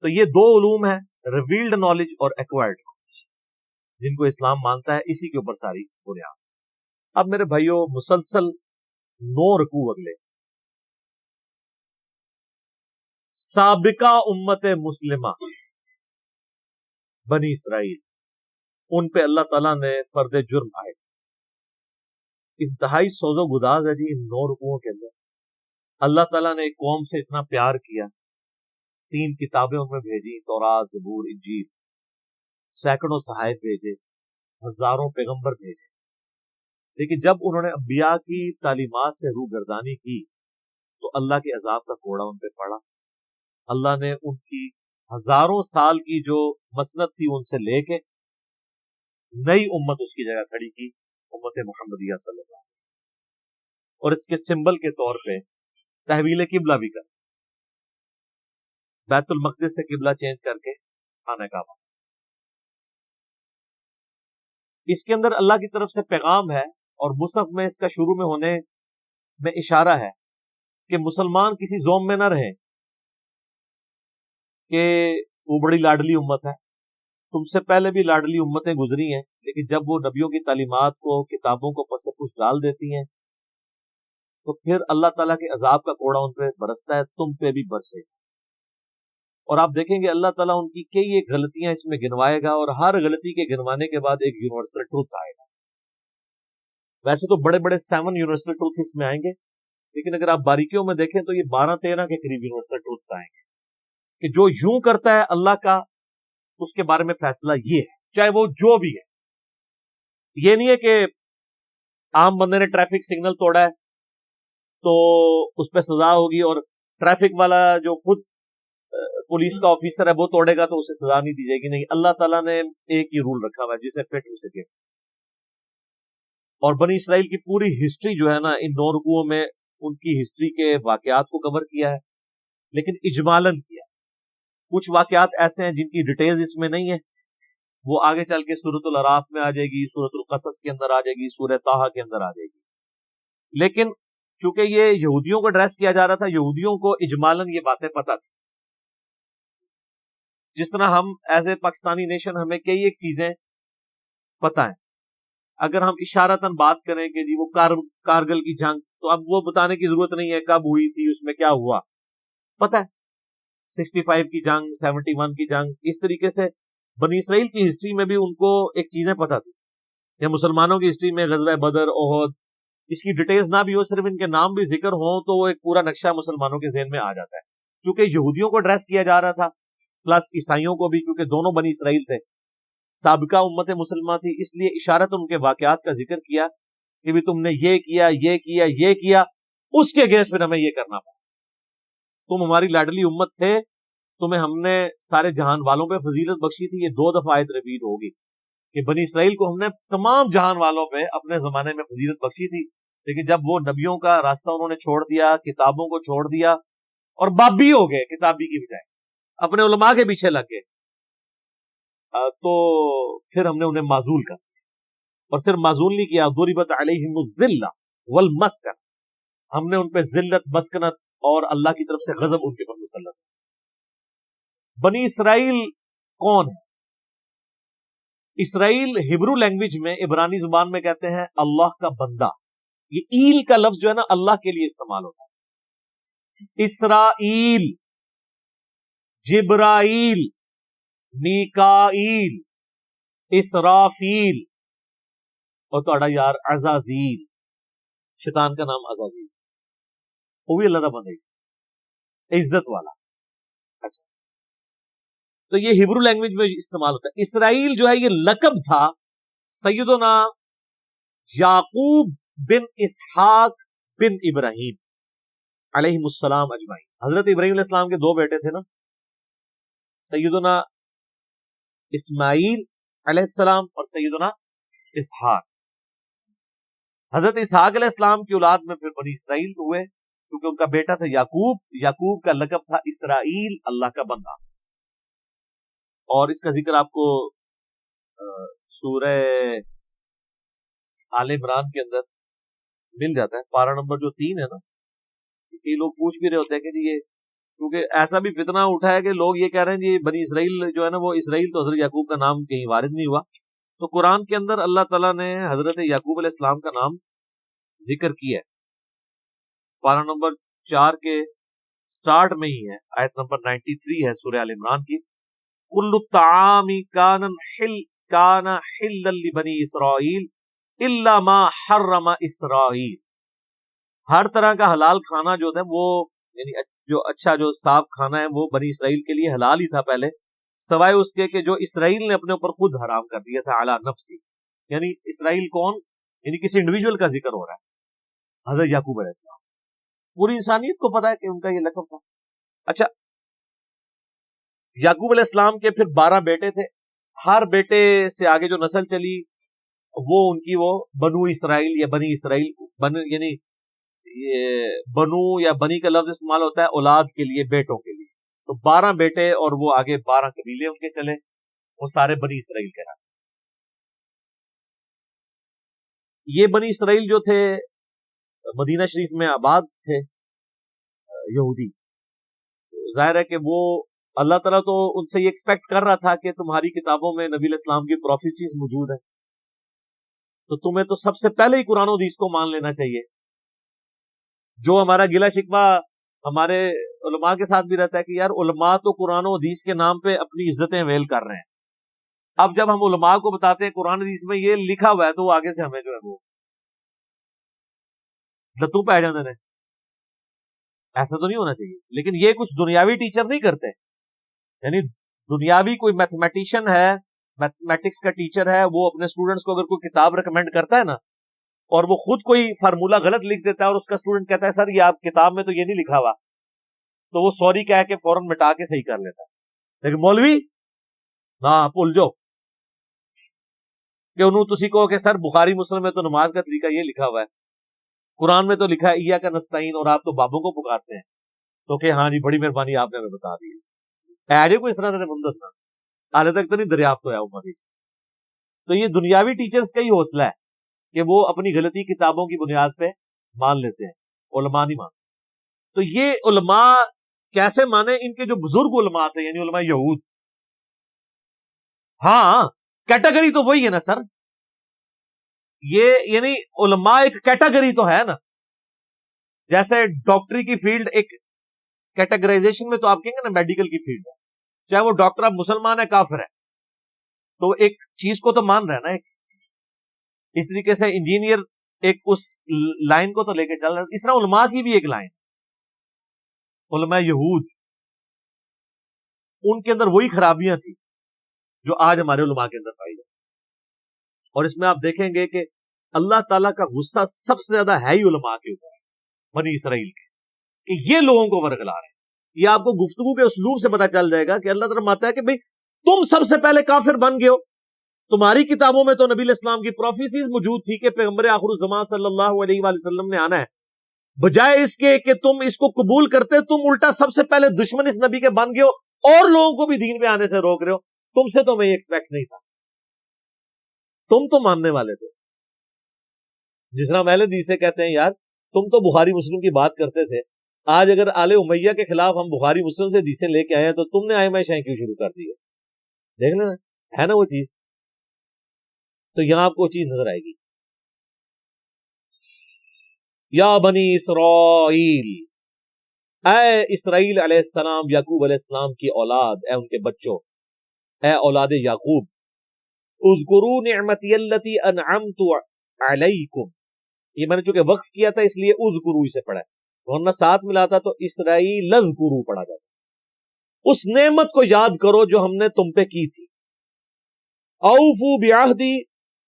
تو یہ دو علوم ہیں، ریویلڈ نالج اور ایکوائرڈ نالج، جن کو اسلام مانتا ہے. اسی کے اوپر ساری بنیاد. اب میرے بھائیوں مسلسل 9 رکوع اگلے سابقہ امت مسلمہ بنی اسرائیل، ان پہ اللہ تعالیٰ نے فرد جرم عائد. انتہائی سوز و گداز ہے جی ان 9 رکوعوں کے اندر. اللہ تعالیٰ نے ایک قوم سے اتنا پیار کیا، 3 کتابیں ان میں بھیجی، تورات، زبور، انجیل، سینکڑوں صحائف بھیجے، ہزاروں پیغمبر بھیجے. لیکن جب انہوں نے انبیاء کی تعلیمات سے روگردانی کی تو اللہ کے عذاب کا کوڑا ان پہ پڑا. اللہ نے ان کی ہزاروں سال کی جو مسنت تھی ان سے لے کے نئی امت اس کی جگہ کھڑی کی، امت محمدیہ صلی اللہ علیہ وسلم. اور اس کے سمبل کے طور پہ تحویل قبلہ بھی کر، بیت المقدس سے قبلہ چینج کر کے خانہ کعبہ. اس کے اندر اللہ کی طرف سے پیغام ہے، اور مصحف میں اس کا شروع میں ہونے میں اشارہ ہے کہ مسلمان کسی زوم میں نہ رہیں کہ وہ بڑی لاڈلی امت ہے. تم سے پہلے بھی لاڈلی امتیں گزری ہیں، لیکن جب وہ نبیوں کی تعلیمات کو، کتابوں کو پس پش ڈال دیتی ہیں تو پھر اللہ تعالیٰ کے عذاب کا کوڑا ان پہ برستا ہے، تم پہ بھی برسے. اور آپ دیکھیں گے اللہ تعالیٰ ان کی کئی ایک غلطیاں اس میں گنوائے گا، اور ہر غلطی کے گنوانے کے بعد ایک یونیورسل ٹروتھ آئے گا. ویسے تو بڑے بڑے 7 یونیورسل ٹروتھ اس میں آئیں گے، لیکن اگر آپ باریکیوں میں دیکھیں تو یہ 12-13 کے قریب یونیورسل ٹروتھس آئیں گے کہ جو یوں کرتا ہے اللہ کا، اس کے بارے میں فیصلہ یہ ہے، چاہے وہ جو بھی ہے. یہ نہیں ہے کہ عام بندے نے ٹریفک سگنل توڑا ہے تو اس پہ سزا ہوگی، اور ٹریفک والا جو خود پولیس کا آفیسر ہے وہ توڑے گا تو اسے سزا نہیں دی جائے گی. نہیں، اللہ تعالیٰ نے ایک ہی رول رکھا ہوا ہے، جسے فٹ اسے کہ. اور بنی اسرائیل کی پوری ہسٹری جو ہے نا ان 9 رکوعوں میں ان کی ہسٹری کے واقعات کو کور کیا ہے، لیکن اجمالاً کیا. کچھ واقعات ایسے ہیں جن کی ڈیٹیلز اس میں نہیں ہے، وہ آگے چل کے سورۃ الاعراف میں آ جائے گی، سورۃ القصص کے اندر آ جائے گی، سورہ طٰہٰ کے اندر آ جائے گی۔ لیکن چونکہ یہ یہودیوں کو ایڈریس کیا جا رہا تھا، یہودیوں کو اجمالاً یہ باتیں پتہ تھی، جس طرح ہم ایز اے پاکستانی نیشن ہمیں کئی ایک چیزیں پتہ ہیں۔ اگر ہم اشارتاً بات کریں کہ جی وہ کارگل کی جنگ، تو اب وہ بتانے کی ضرورت نہیں ہے کب ہوئی تھی، اس میں کیا ہوا، پتہ ہے 65 کی جنگ، 71 کی جنگ۔ اس طریقے سے بنی اسرائیل کی ہسٹری میں بھی ان کو ایک چیزیں پتہ تھی، یا مسلمانوں کی ہسٹری میں غزوہ بدر، احد، اس کی ڈیٹیلز نہ بھی ہو، صرف ان کے نام بھی ذکر ہوں تو وہ ایک پورا نقشہ مسلمانوں کے ذہن میں آ جاتا ہے۔ چونکہ یہودیوں کو ایڈریس کیا جا رہا تھا، پلس عیسائیوں کو بھی، کیونکہ دونوں بنی اسرائیل تھے، سابقہ امت مسلمہ تھی، اس لیے اشارت ان کے واقعات کا ذکر کیا کہ بھی تم نے یہ کیا، یہ کیا، یہ کیا، اس کے اگینسٹ پھر ہمیں یہ کرنا پڑا۔ تم ہماری لاڈلی امت تھے، تمہیں ہم نے سارے جہان والوں پہ فضیلت بخشی تھی۔ یہ 2 دفعہ آیت ریپیٹ ہوگی کہ بنی اسرائیل کو ہم نے تمام جہان والوں پہ اپنے زمانے میں فضیلت بخشی تھی، لیکن جب وہ نبیوں کا راستہ انہوں نے چھوڑ دیا، کتابوں کو چھوڑ دیا اور بابی ہو گئے کتابی کی بجائے، اپنے علماء کے پیچھے لگ گئے، تو پھر ہم نے انہیں معزول کر دیا۔ اور صرف معزول نہیں کیا، ضربت علیہم الذلہ والمسکنہ، ہم نے ان پہ ذلت، مسکنت اور اللہ کی طرف سے غضب ان کے پر مسلط۔ بنی اسرائیل کون ہے؟ اسرائیل ہبرو لینگویج میں، عبرانی زبان میں کہتے ہیں اللہ کا بندہ۔ یہ ایل کا لفظ جو ہے نا اللہ کے لیے استعمال ہوتا ہے۔ اسرائیل، جبرائیل، میکائیل، اسرافیل، اور توڑا یار عزازیل، شیطان کا نام عزازیل، وہ بھی اللہ کا بندہ ہے، عزت والا۔ اچھا، تو یہ ہبرو لینگویج میں استعمال ہوتا ہے۔ اسرائیل جو ہے یہ لقب تھا سیدنا یعقوب بن اسحاق بن ابراہیم علیہ السلام اجمعین۔ حضرت ابراہیم علیہ السلام کے 2 بیٹے تھے نا، سیدنا اسماعیل علیہ السلام اور سیدنا اسحاق۔ حضرت اسحاق علیہ السلام کی اولاد میں پھر بنی اسرائیل ہوئے، کیونکہ ان کا بیٹا تھا یعقوب۔ یعقوب کا لقب تھا اسرائیل، اللہ کا بندہ۔ اور اس کا ذکر آپ کو سورہ آل عمران کے اندر مل جاتا ہے، پارہ نمبر جو 3 ہے نا۔ کئی لوگ پوچھ بھی رہے ہوتے ہیں کہ جی یہ، کیونکہ ایسا بھی فتنہ اٹھا ہے کہ لوگ یہ کہہ رہے ہیں جی بنی اسرائیل جو ہے نا وہ اسرائیل، تو حضرت یعقوب کا نام کہیں وارد نہیں ہوا۔ تو قرآن کے اندر اللہ تعالیٰ نے حضرت یعقوب علیہ السلام کا نام ذکر کیا ہے، پارہ نمبر 4 کے سٹارٹ میں ہی ہے، آیت نمبر 93 ہے سورہ آل عمران کی۔ کل الطعام کان حلا لبنی اسرائیل الا ما حرم اسرائیل۔ ہر طرح کا حلال کھانا جو ہے وہ، یعنی جو اچھا جو صاف کھانا ہے وہ بنی اسرائیل کے لیے حلال ہی تھا پہلے، سوائے اس کے کہ جو اسرائیل نے اپنے اوپر خود حرام کر دیا تھا، علی نفسی۔ یعنی اسرائیل کون؟ یعنی کسی انڈیویجول کا ذکر ہو رہا ہے، حضرت یعقوب علیہ السلام۔ پوری انسانیت کو پتا ہے کہ ان کا یہ لقب تھا۔ اچھا، یعقوب علیہ السلام کے پھر 12 بیٹے تھے، ہر بیٹے سے آگے جو نسل چلی وہ ان کی وہ بنو اسرائیل یا بنی اسرائیل، یعنی یہ بنو یا بنی کا لفظ استعمال ہوتا ہے اولاد کے لیے، بیٹوں کے لیے۔ تو 12 بیٹے اور وہ آگے 12 قبیلے ان کے چلے، وہ سارے بنی اسرائیل کے رہے۔ یہ بنی اسرائیل جو تھے مدینہ شریف میں آباد تھے، یہودی۔ ظاہر ہے کہ وہ اللہ تعالیٰ تو ان سے یہ ایکسپیکٹ کر رہا تھا کہ تمہاری کتابوں میں نبی علیہ السلام کی پروفیسیز موجود ہیں، تو تمہیں تو سب سے پہلے ہی قرآن و حدیث کو مان لینا چاہیے۔ جو ہمارا گلہ شکوہ ہمارے علماء کے ساتھ بھی رہتا ہے کہ یار علماء تو قرآن و حدیث کے نام پہ اپنی عزتیں ویل کر رہے ہیں، اب جب ہم علماء کو بتاتے ہیں قرآن حدیث میں یہ لکھا ہوا ہے تو وہ آگے سے ہمیں جو ہے وہ لتو پہ جاندے نے۔ ایسا تو نہیں ہونا چاہیے، لیکن یہ کچھ دنیاوی ٹیچر نہیں کرتے، یعنی دنیاوی کوئی میتھمیٹیشین ہے، میتھمیٹکس کا ٹیچر ہے، وہ اپنے اسٹوڈنٹس کو اگر کوئی کتاب ریکمینڈ کرتا ہے نا اور وہ خود کوئی فارمولا غلط لکھ دیتا ہے اور اس کا اسٹوڈنٹ کہتا ہے سر یہ آپ کتاب میں تو یہ نہیں لکھا ہوا، تو وہ سوری کہہ کے فوراً مٹا کے صحیح کر لیتا ہے۔ لیکن مولوی ہاں بھول جاؤ کہ انہوں تسی کہو کہ سر بخاری مسلم میں تو نماز کا طریقہ یہ لکھا ہوا ہے، قرآن میں تو لکھا ہے ایاک نستعین، اور آپ تو بابوں کو پکارتے ہیں، تو کہ ہاں جی بڑی مہربانی آپ نے ہمیں بتا دی ہے۔ کوئی اس طرح سے بندس نہ حال تک تو نہیں دریافت ہوا امت سے. تو یہ دنیاوی ٹیچرز کا ہی حوصلہ ہے کہ وہ اپنی غلطی کتابوں کی بنیاد پہ مان لیتے ہیں, علماء نہیں مانتے. تو یہ علماء کیسے مانے؟ ان کے جو بزرگ علماء تھے یعنی علماء یہود. ہاں کیٹیگری تو وہی ہے نا سر, یہ یعنی علماء ایک کیٹیگری تو ہے نا, جیسے ڈاکٹری کی فیلڈ ایک کیٹیگرائزیشن میں تو آپ کہیں گے نا میڈیکل کی فیلڈ ہے, چاہے وہ ڈاکٹر اب مسلمان ہے کافر ہے تو ایک چیز کو تو مان رہا ہے نا. اس طریقے سے انجینئر ایک اس لائن کو تو لے کے چل رہا ہے, اس طرح علماء کی بھی ایک لائن. علماء یہود ان کے اندر وہی خرابیاں تھیں جو آج ہمارے علماء کے اندر پائی جاتی. اور اس میں آپ دیکھیں گے کہ اللہ تعالیٰ کا غصہ سب سے زیادہ ہے ہی علماء کے اوپر, بنی اسرائیل کے, کہ یہ لوگوں کو ورگلا رہے ہیں. یہ آپ کو گفتگو کے اسلوب سے پتا چل جائے گا کہ اللہ تعالیٰ ماتا ہے کہ بھئی تم سب سے پہلے کافر بن گئے ہو. تمہاری کتابوں میں تو نبی علیہ السلام کی پروفیسیز موجود تھی کہ پیغمبر آخر الزمان صلی اللہ علیہ وآلہ وسلم نے آنا ہے. بجائے اس کے کہ تم اس کو قبول کرتے, تم الٹا سب سے پہلے دشمن اس نبی کے بن گئے ہو اور لوگوں کو بھی دین پہ آنے سے روک رہے ہو. تم سے تو میں یہ ایکسپیکٹ نہیں تھا, تم تو ماننے والے تھے. جس طرح اہل حدیث سے کہتے ہیں یار تم تو بخاری مسلم کی بات کرتے تھے, آج اگر آل امیہ کے خلاف ہم بخاری مسلم سے حدیثیں لے کے آئے ہیں تو تم نے ائمہ شیعہ کیوں شروع کر دی ہے؟ دیکھ لینا ہے نا وہ چیز. تو یہاں آپ کو چیز نظر آئے گی. یا بنی اسرائیل, اے اسرائیل علیہ السلام, یعقوب علیہ السلام کی اولاد, اے ان کے بچوں, اے اولاد یعقوب, اذکروا نعمتی التی انعمت علیکم. یہ میں نے چونکہ وقف کیا تھا اس لیے اذکروا اسے پڑھا ہے, ورنہ ساتھ ملا تھا تو اسرائیل اذکروا پڑھا جاتا. اس نعمت کو یاد کرو جو ہم نے تم پہ کی تھی. اوفوا بعہدی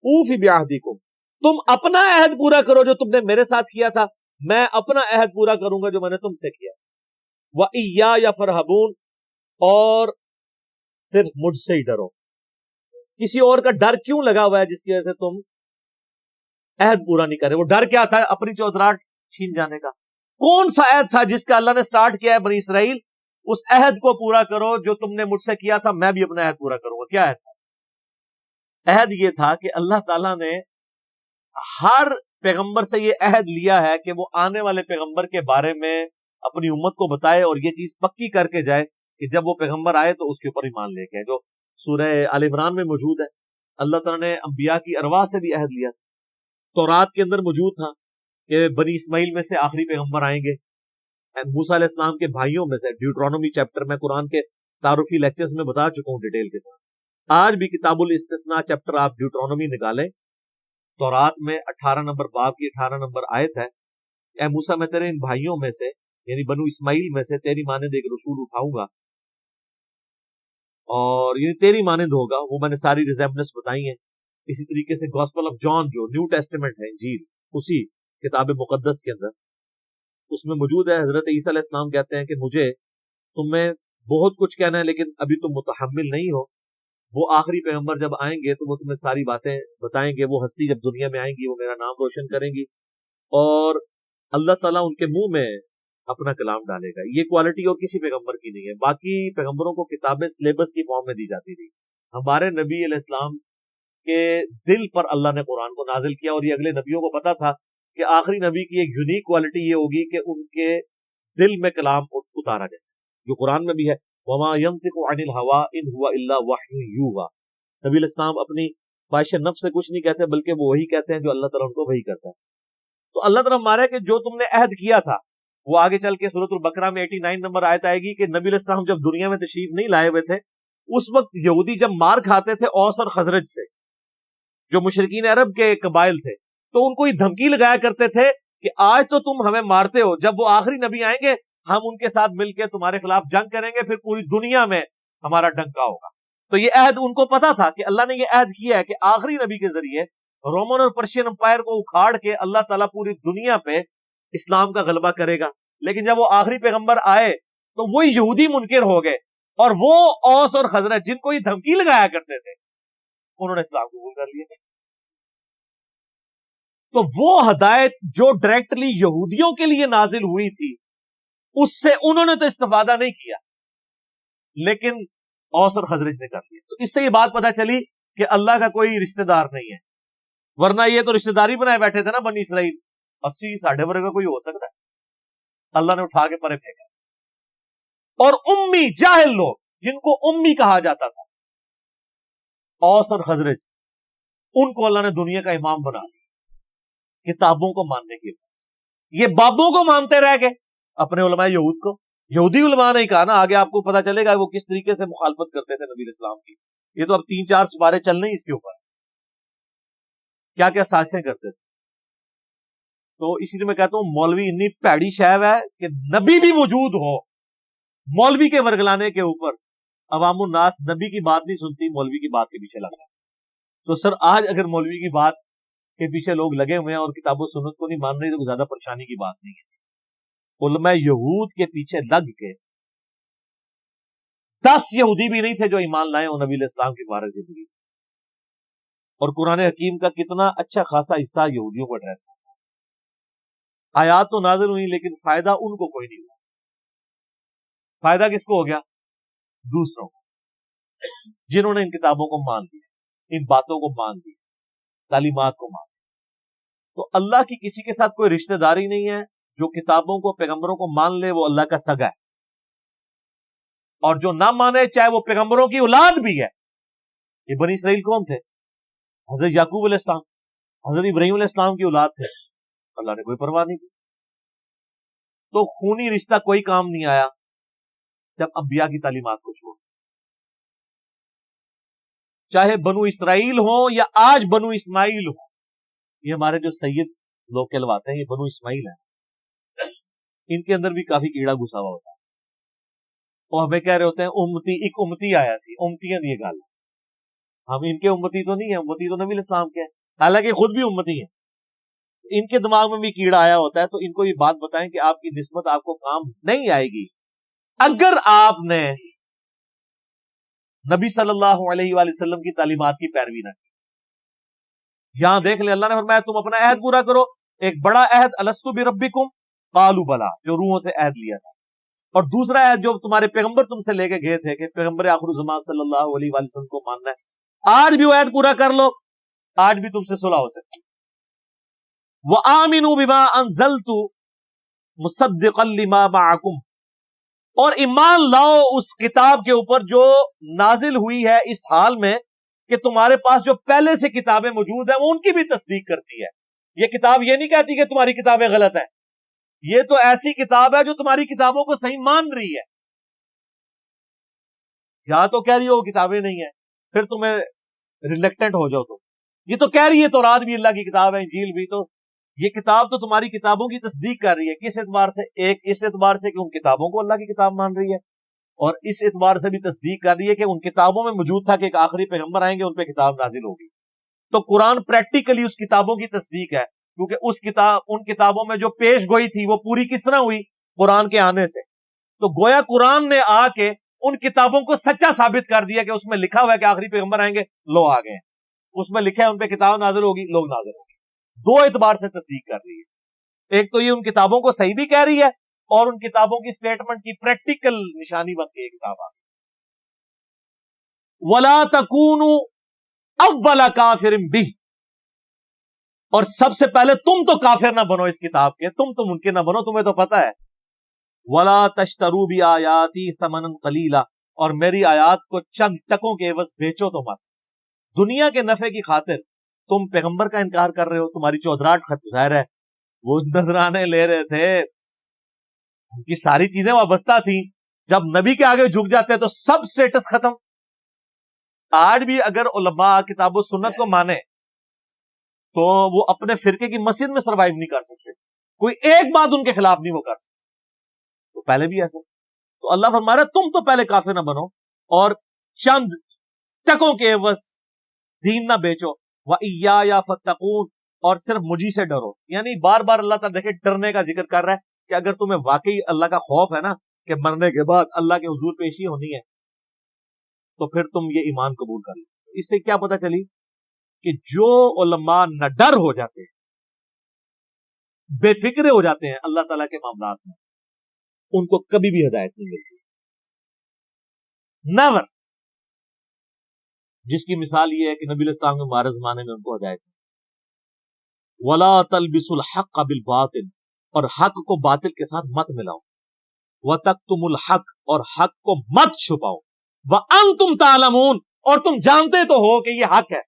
اوفی بعہدکم, تم اپنا عہد پورا کرو جو تم نے میرے ساتھ کیا تھا, میں اپنا عہد پورا کروں گا جو میں نے تم سے کیا. وَإِيَّايَ فَارْهَبُونَ, اور صرف مجھ سے ہی ڈرو. کسی اور کا ڈر کیوں لگا ہوا ہے جس کی وجہ سے تم عہد پورا نہیں کر رہے؟ وہ ڈر کیا تھا؟ اپنی چودراہٹ چھین جانے کا. کون سا عہد تھا جس کا اللہ نے سٹارٹ کیا ہے بنی اسرائیل؟ اس عہد کو پورا کرو جو تم نے مجھ سے کیا تھا, میں بھی اپنا عہد پورا کروں گا. کیا عہد تھا؟ عہد یہ تھا کہ اللہ تعالیٰ نے ہر پیغمبر سے یہ عہد لیا ہے کہ وہ آنے والے پیغمبر کے بارے میں اپنی امت کو بتائے اور یہ چیز پکی کر کے جائے کہ جب وہ پیغمبر آئے تو اس کے اوپر ایمان لے کے, جو سورہ آل عمران میں موجود ہے. اللہ تعالیٰ نے انبیاء کی ارواح سے بھی عہد لیا تھا. تورات کے اندر موجود تھا کہ بنی اسماعیل میں سے آخری پیغمبر آئیں گے. موسیٰ علیہ السلام کے بھائیوں میں سے, ڈیوٹرانومی چیپٹر میں قرآن کے تعارفی لیکچرز میں بتا چکا ہوں ڈیٹیل کے ساتھ. آج بھی کتاب الاستثناء چیپٹر آپ ڈیوٹرانومی نکالیں, تورات میں 18 نمبر باب کی 18 نمبر آیت ہے, اے موسیٰ میں تیرے ان بھائیوں میں سے یعنی بنو اسماعیل میں سے تیری مانند ایک رسول اٹھاؤں گا اور یعنی تیری مانند ہوگا. وہ میں نے ساری ریزیمبلنس بتائی ہیں. اسی طریقے سے گاسپل آف جان جو نیو ٹیسٹمنٹ ہے, انجیل, اسی کتاب مقدس کے اندر اس میں موجود ہے. حضرت عیسیٰ علیہ السلام کہتے ہیں کہ مجھے تمہیں بہت کچھ کہنا ہے لیکن ابھی تم متحمل نہیں ہو. وہ آخری پیغمبر جب آئیں گے تو وہ تمہیں ساری باتیں بتائیں گے. وہ ہستی جب دنیا میں آئیں گی وہ میرا نام روشن کریں گی اور اللہ تعالیٰ ان کے منہ میں اپنا کلام ڈالے گا. یہ کوالٹی اور کسی پیغمبر کی نہیں ہے. باقی پیغمبروں کو کتابیں سلیبس کی فارم میں دی جاتی تھی. ہمارے نبی علیہ السلام کے دل پر اللہ نے قرآن کو نازل کیا اور یہ اگلے نبیوں کو پتا تھا کہ آخری نبی کی ایک یونیک کوالٹی یہ ہوگی کہ ان کے دل میں کلام اتارا جائے, جو قرآن میں بھی ہے. وما ينطق عن الهوى ان هو الا وحی یوحی. نبی علیہ السلام اپنی خواہش نفس سے کچھ نہیں کہتے بلکہ وہ وہی کہتے ہیں جو اللہ تعالیٰ ان کو وہی کرتا ہے. تو اللہ تعالیٰ ہمارا کہ جو تم نے عہد کیا تھا وہ آگے چل کے سورۃ البقرہ میں 89 نمبر آیت آئے گی کہ نبی علیہ السلام جب دنیا میں تشریف نہیں لائے ہوئے تھے اس وقت یہودی جب مار کھاتے تھے اوس اور خزرج سے, جو مشرکین عرب کے قبائل تھے, تو ان کو یہ دھمکی لگایا کرتے تھے کہ آج تو تم ہمیں مارتے ہو, جب وہ آخری نبی آئیں گے ہم ان کے ساتھ مل کے تمہارے خلاف جنگ کریں گے, پھر پوری دنیا میں ہمارا ڈنکا ہوگا. تو یہ عہد ان کو پتا تھا کہ اللہ نے یہ عہد کیا ہے کہ آخری نبی کے ذریعے رومن اور پرشین امپائر کو اکھاڑ کے اللہ تعالیٰ پوری دنیا پہ اسلام کا غلبہ کرے گا. لیکن جب وہ آخری پیغمبر آئے تو وہی یہودی منکر ہو گئے اور وہ اوس اور خزرج جن کو یہ دھمکی لگایا کرتے تھے انہوں نے اسلام قبول کر لیا. تو وہ ہدایت جو ڈائریکٹلی یہودیوں کے لیے نازل ہوئی تھی اس سے انہوں نے تو استفادہ نہیں کیا, لیکن اوس اور خزرج نے کر لیا. تو اس سے یہ بات پتہ چلی کہ اللہ کا کوئی رشتہ دار نہیں ہے، ورنہ یہ تو رشتہ داری بنائے بیٹھے تھے نا بنی اسرائیل. 80 ساڑھے ورگا کوئی ہو سکتا ہے؟ اللہ نے اٹھا کے پرے پھینکا. اور امی جاہل لوگ جن کو امی کہا جاتا تھا، اوس اور خزرج، ان کو اللہ نے دنیا کا امام بنا دیا کتابوں کو ماننے کی وجہ سے. یہ بابوں کو مانتے رہ گئے، اپنے علماء یہود کو. یہودی علماء نے کہا نا، آگے آپ کو پتا چلے گا وہ کس طریقے سے مخالفت کرتے تھے نبی اسلام کی. یہ تو اب 3-4 سپارے چلنے ہی اس کے اوپر، کیا کیا سازشیں کرتے تھے. تو اسی لیے میں کہتا ہوں مولوی اتنی پیڑی شیو ہے کہ نبی بھی موجود ہو، مولوی کے ورگلانے کے اوپر عوام الناس نبی کی بات نہیں سنتی، مولوی کی بات کے پیچھے لگ رہا ہے. تو سر آج اگر مولوی کی بات کے پیچھے لوگ لگے ہوئے ہیں اور کتاب و سنت کو نہیں مان رہے تو زیادہ پریشانی کی بات نہیں ہے. علماء یہود کے پیچھے لگ کے 10 یہودی بھی نہیں تھے جو ایمان لائے اور نبی علیہ السلام کی بارے زندگی. اور قرآن حکیم کا کتنا اچھا خاصا حصہ یہودیوں کو ایڈریس کرتا ہے. آیات تو نازل ہوئی لیکن فائدہ ان کو کوئی نہیں ہوا. فائدہ کس کو ہو گیا؟ دوسروں کو، جنہوں نے ان کتابوں کو مان لیا، ان باتوں کو مان لیا، تعلیمات کو مان لیا. تو اللہ کی کسی کے ساتھ کوئی رشتہ داری نہیں ہے. جو کتابوں کو پیغمبروں کو مان لے وہ اللہ کا سگا ہے، اور جو نہ مانے چاہے وہ پیغمبروں کی اولاد بھی ہے. یہ بنی اسرائیل کون تھے؟ حضرت یعقوب علیہ السلام، حضرت ابراہیم علیہ السلام کی اولاد تھے. اللہ نے کوئی پرواہ نہیں کی. تو خونی رشتہ کوئی کام نہیں آیا جب انبیاء کی تعلیمات کو چھوڑ. چاہے بنو اسرائیل ہو یا آج بنو اسماعیل ہو، یہ ہمارے جو سید لوگ کہلواتے ہیں یہ بنو اسماعیل ہیں، ان کے اندر بھی کافی کیڑا گھسا ہوا ہوتا ہے. اور ہمیں کہہ رہے ہوتے ہیں امتی، ایک امتی آیا سی، امتیاں دی گل. ہم ان کے امتی تو نہیں ہیں، امتی تو نبی اسلام کے ہیں، حالانکہ خود بھی امتی ہیں. ان کے دماغ میں بھی کیڑا آیا ہوتا ہے. تو ان کو یہ بات بتائیں کہ آپ کی نسبت آپ کو کام نہیں آئے گی اگر آپ نے نبی صلی اللہ علیہ وآلہ وسلم کی تعلیمات کی پیروی نہ کی. یہاں دیکھ لیں اللہ نے فرمایا تم اپنا عہد پورا کرو. ایک بڑا عہد الستو بربکم قالوا بلا، جو روحوں سے عہد لیا تھا. اور دوسرا عہد جو تمہارے پیغمبر تم سے لے کے گئے تھے کہ پیغمبر آخر الزمان صلی اللہ علیہ وآلہ وسلم کو ماننا ہے. آج بھی وہ عہد پورا کر لو، آج بھی تم سے صلح ہو سکتی. وآمنوا بما انزلت مصدقا لما معکم، اور ایمان لاؤ اس کتاب کے اوپر جو نازل ہوئی ہے اس حال میں کہ تمہارے پاس جو پہلے سے کتابیں موجود ہیں وہ ان کی بھی تصدیق کرتی ہے. یہ کتاب یہ نہیں کہتی کہ تمہاری کتابیں غلط ہیں، یہ تو ایسی کتاب ہے جو تمہاری کتابوں کو صحیح مان رہی ہے. یا تو کہہ رہی ہو کتابیں نہیں ہیں پھر تمہیں ریلیکٹنٹ ہو جاؤ. تو یہ تو کہہ رہی ہے تورات بھی اللہ کی کتاب ہے، انجیل بھی، تو یہ کتاب تو تمہاری کتابوں کی تصدیق کر رہی ہے. کس اعتبار سے؟ ایک اس اعتبار سے کہ ان کتابوں کو اللہ کی کتاب مان رہی ہے، اور اس اعتبار سے بھی تصدیق کر رہی ہے کہ ان کتابوں میں موجود تھا کہ ایک آخری پیغمبر آئیں گے، ان پہ کتاب نازل ہوگی. تو قرآن پریکٹیکلی اس کتابوں کی تصدیق ہے، کیونکہ ان کتابوں میں جو پیش گوئی تھی وہ پوری کس طرح ہوئی؟ قرآن کے آنے سے. تو گویا قرآن نے آ کے ان کتابوں کو سچا ثابت کر دیا کہ اس میں لکھا ہوا ہے کہ آخری پیغمبر آئیں گے، لو آ گئے. اس میں لکھا ہے ان پہ کتاب نازل ہوگی، لوگ نازل ہوگی. دو اعتبار سے تصدیق کر رہی ہے. ایک تو یہ ان کتابوں کو صحیح بھی کہہ رہی ہے، اور ان کتابوں کی سٹیٹمنٹ کی پریکٹیکل نشانی بن کے یہ کتاب آ گئی. وَلَا تَكُونُوا أَوَّلَ كَافِرٍ بِهِ، اور سب سے پہلے تم تو کافر نہ بنو اس کتاب کے، تم تو منکر نہ بنو، تمہیں تو پتا ہے. وَلَا تَشْتَرُوا بِآيَاتِي ثَمَنًا قَلِيلًا، اور میری آیات کو چند ٹکوں کے عوض بیچو تو مت. دنیا کے نفع کی خاطر تم پیغمبر کا انکار کر رہے ہو. تمہاری چودراہٹ ظاہر ہے وہ نذرانے لے رہے تھے، ان کی ساری چیزیں وابستہ تھیں. جب نبی کے آگے جھک جاتے تو سب سٹیٹس ختم. آج بھی اگر علماء کتاب و سنت کو مانے تو وہ اپنے فرقے کی مسجد میں سروائیو نہیں کر سکتے. کوئی ایک بات ان کے خلاف نہیں وہ کر سکتے. تو پہلے بھی ایسا. تو اللہ فرما رہا ہے تم تو پہلے کافر نہ بنو اور چند ٹکوں کے عوض دین نہ بیچو. وَإِيَّايَ فَاتَّقُونَ، اور صرف مجھے سے ڈرو. یعنی بار بار اللہ تعالیٰ دیکھیں ڈرنے کا ذکر کر رہا ہے کہ اگر تمہیں واقعی اللہ کا خوف ہے نا کہ مرنے کے بعد اللہ کے حضور پیشی ہونی ہے تو پھر تم یہ ایمان قبول کر لو. اس سے کیا پتہ چلی کہ جو علماء نہ ڈر ہو جاتے ہیں، بے فکر ہو جاتے ہیں اللہ تعالیٰ کے معاملات میں، ان کو کبھی بھی ہدایت نہیں ملتی. نیور. جس کی مثال یہ ہے کہ نبی علیہ السلام کے مبارک زمانے میں ان کو ہدایت ولا تلبسوا الحق بالباطل، اور حق کو باطل کے ساتھ مت ملاؤ، وتکتموا الحق، اور حق کو مت چھپاؤ، وانتم تعلمون، اور تم جانتے تو ہو کہ یہ حق ہے،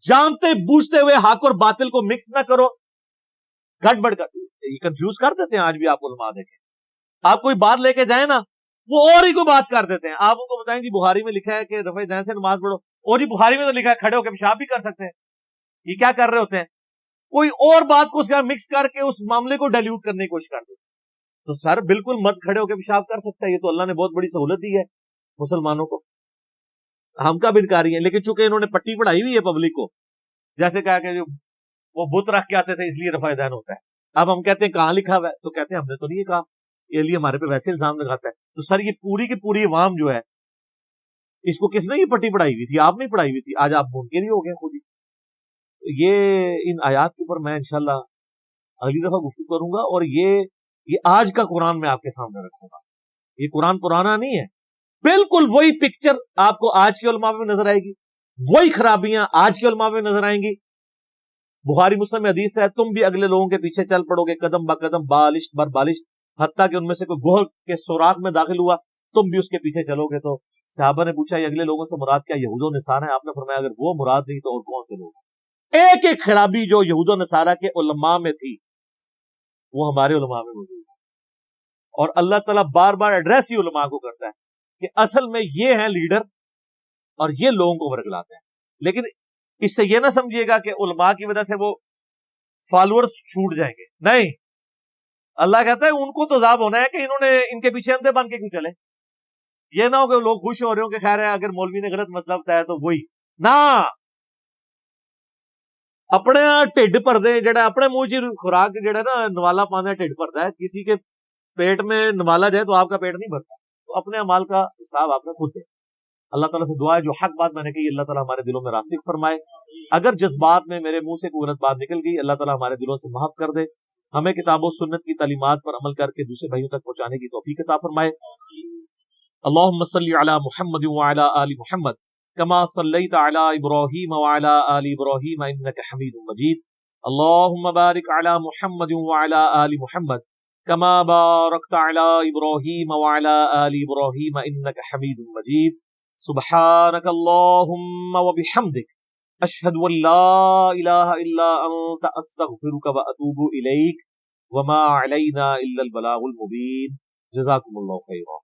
جانتے بوجھتے ہوئے حق اور باطل کو مکس نہ کرو، گڑبڑ کر یہ کنفیوز کر دیتے ہیں. آج بھی آپ علماء دیکھیں، آپ کوئی بات لے کے جائیں نا وہ اور ہی کوئی بات کر دیتے ہیں. آپ ان کو بتائیں کہ بخاری میں لکھا ہے کہ رفع دین سے نماز پڑھو، اور جی بخاری میں تو لکھا ہے کھڑے ہو کے پیشاب بھی کر سکتے ہیں. یہ کیا کر رہے ہوتے ہیں؟ کوئی اور بات کو اس کا مکس کر کے اس معاملے کو ڈائلیوٹ کرنے کی کوشش کرتے ہیں. تو سر بالکل مرد کھڑے ہو کے پیشاب کر سکتا ہے، یہ تو اللہ نے بہت بڑی سہولت دی ہے مسلمانوں کو، ہم کا بھی انکاری ہیں. لیکن چونکہ انہوں نے پٹی پڑھائی ہوئی ہے پبلک کو، جیسے کہا کہ وہ بت رکھ کے آتے تھے اس لیے رفع دین ہوتا ہے. اب ہم کہتے ہیں کہاں لکھا ہوا ہے، تو کہتے ہیں ہم نے تو نہیں کہا، یہ لیے ہمارے پہ ویسے الزام لگاتا ہے. تو سر یہ پوری کی پوری عوام جو ہے اس کو کس نے یہ پٹی پڑھائی ہوئی تھی؟ آپ نہیں پڑھائی ہوئی تھی. آج آپ منکر ہی ہو گئے خود ہی. یہ ان آیات کے اوپر میں انشاءاللہ اگلی دفعہ گفتگو کروں گا، اور یہ آج کا قرآن میں آپ کے سامنے رکھوں گا. یہ قرآن پرانا نہیں ہے، بالکل وہی پکچر آپ کو آج کے علماء میں نظر آئے گی، وہی خرابیاں آج کے علماء میں نظر آئیں گی. بخاری مسلم میں حدیث ہے تم بھی اگلے لوگوں کے پیچھے چل پڑو گے قدم با قدم، بالشت بر بالشت، حتیٰ کہ ان میں سے کوئی گوہر کے سوراخ میں داخل ہوا تم بھی اس کے پیچھے چلو گے. تو صحابہ نے پوچھا یہ اگلے لوگوں سے مراد کیا یہود و نصارہ ہیں؟ آپ نے فرمایا اگر وہ مراد نہیں تو اور کون سے لوگ؟ ایک ایک خرابی جو یہود و نصارہ کے علماء میں تھی وہ ہمارے علماء میں موجود ہے. اور اللہ تعالیٰ بار بار ایڈریس ہی علماء کو کرتا ہے کہ اصل میں یہ ہیں لیڈر اور یہ لوگوں کو ورگلاتے ہیں. لیکن اس سے یہ نہ سمجھیے گا کہ علماء کی وجہ سے وہ فالوورز چھوٹ جائیں گے، نہیں. اللہ کہتا ہے ان کو تو عذاب ہونا ہے کہ انہوں نے ان کے پیچھے اندھے بن کے کیوں چلے. یہ نہ ہو کہ لوگ خوش ہو رہے ہو کہ خیر ہے اگر مولوی نے غلط مسئلہ بتایا تو وہی نہ، اپنے ٹھڈ پردے جڑا اپنے منہ چ خوراک جڑا نا نوالا پانا ٹھڈ پرتا ہے، کسی کے پیٹ میں نوالا جائے تو آپ کا پیٹ نہیں بھرتا. تو اپنے اعمال کا حساب آپ نے خود دے. اللہ تعالیٰ سے دعا ہے جو حق بات میں نے کہی اللہ تعالیٰ ہمارے دلوں میں راسخ فرمائے. اگر جذبات میں میرے منہ سے کوئی غلط بات نکل گئی اللہ تعالیٰ ہمارے دلوں سے معاف کر دے. ہمیں کتاب و سنت کی تعلیمات پر عمل کر کے دوسرے بھائیوں تک پہنچانے کی توفیق عطا فرمائے. اللہم صلی علی محمد وعلی آل محمد کما صلیت علی ابراہیم وعلی آل ابراہیم انک حمید مجید. اللہم بارک علی محمد وعلی آل محمد کما بارکت علی ابراہیم وعلی آل ابراہیم انک حمید مجید. سبحانک اللہم وبحمدک اشہد ان لا الہ الا انت استغفرک واتوب الیک وما علینا الا البلاغ المبین. جزاکم اللہ خیرا.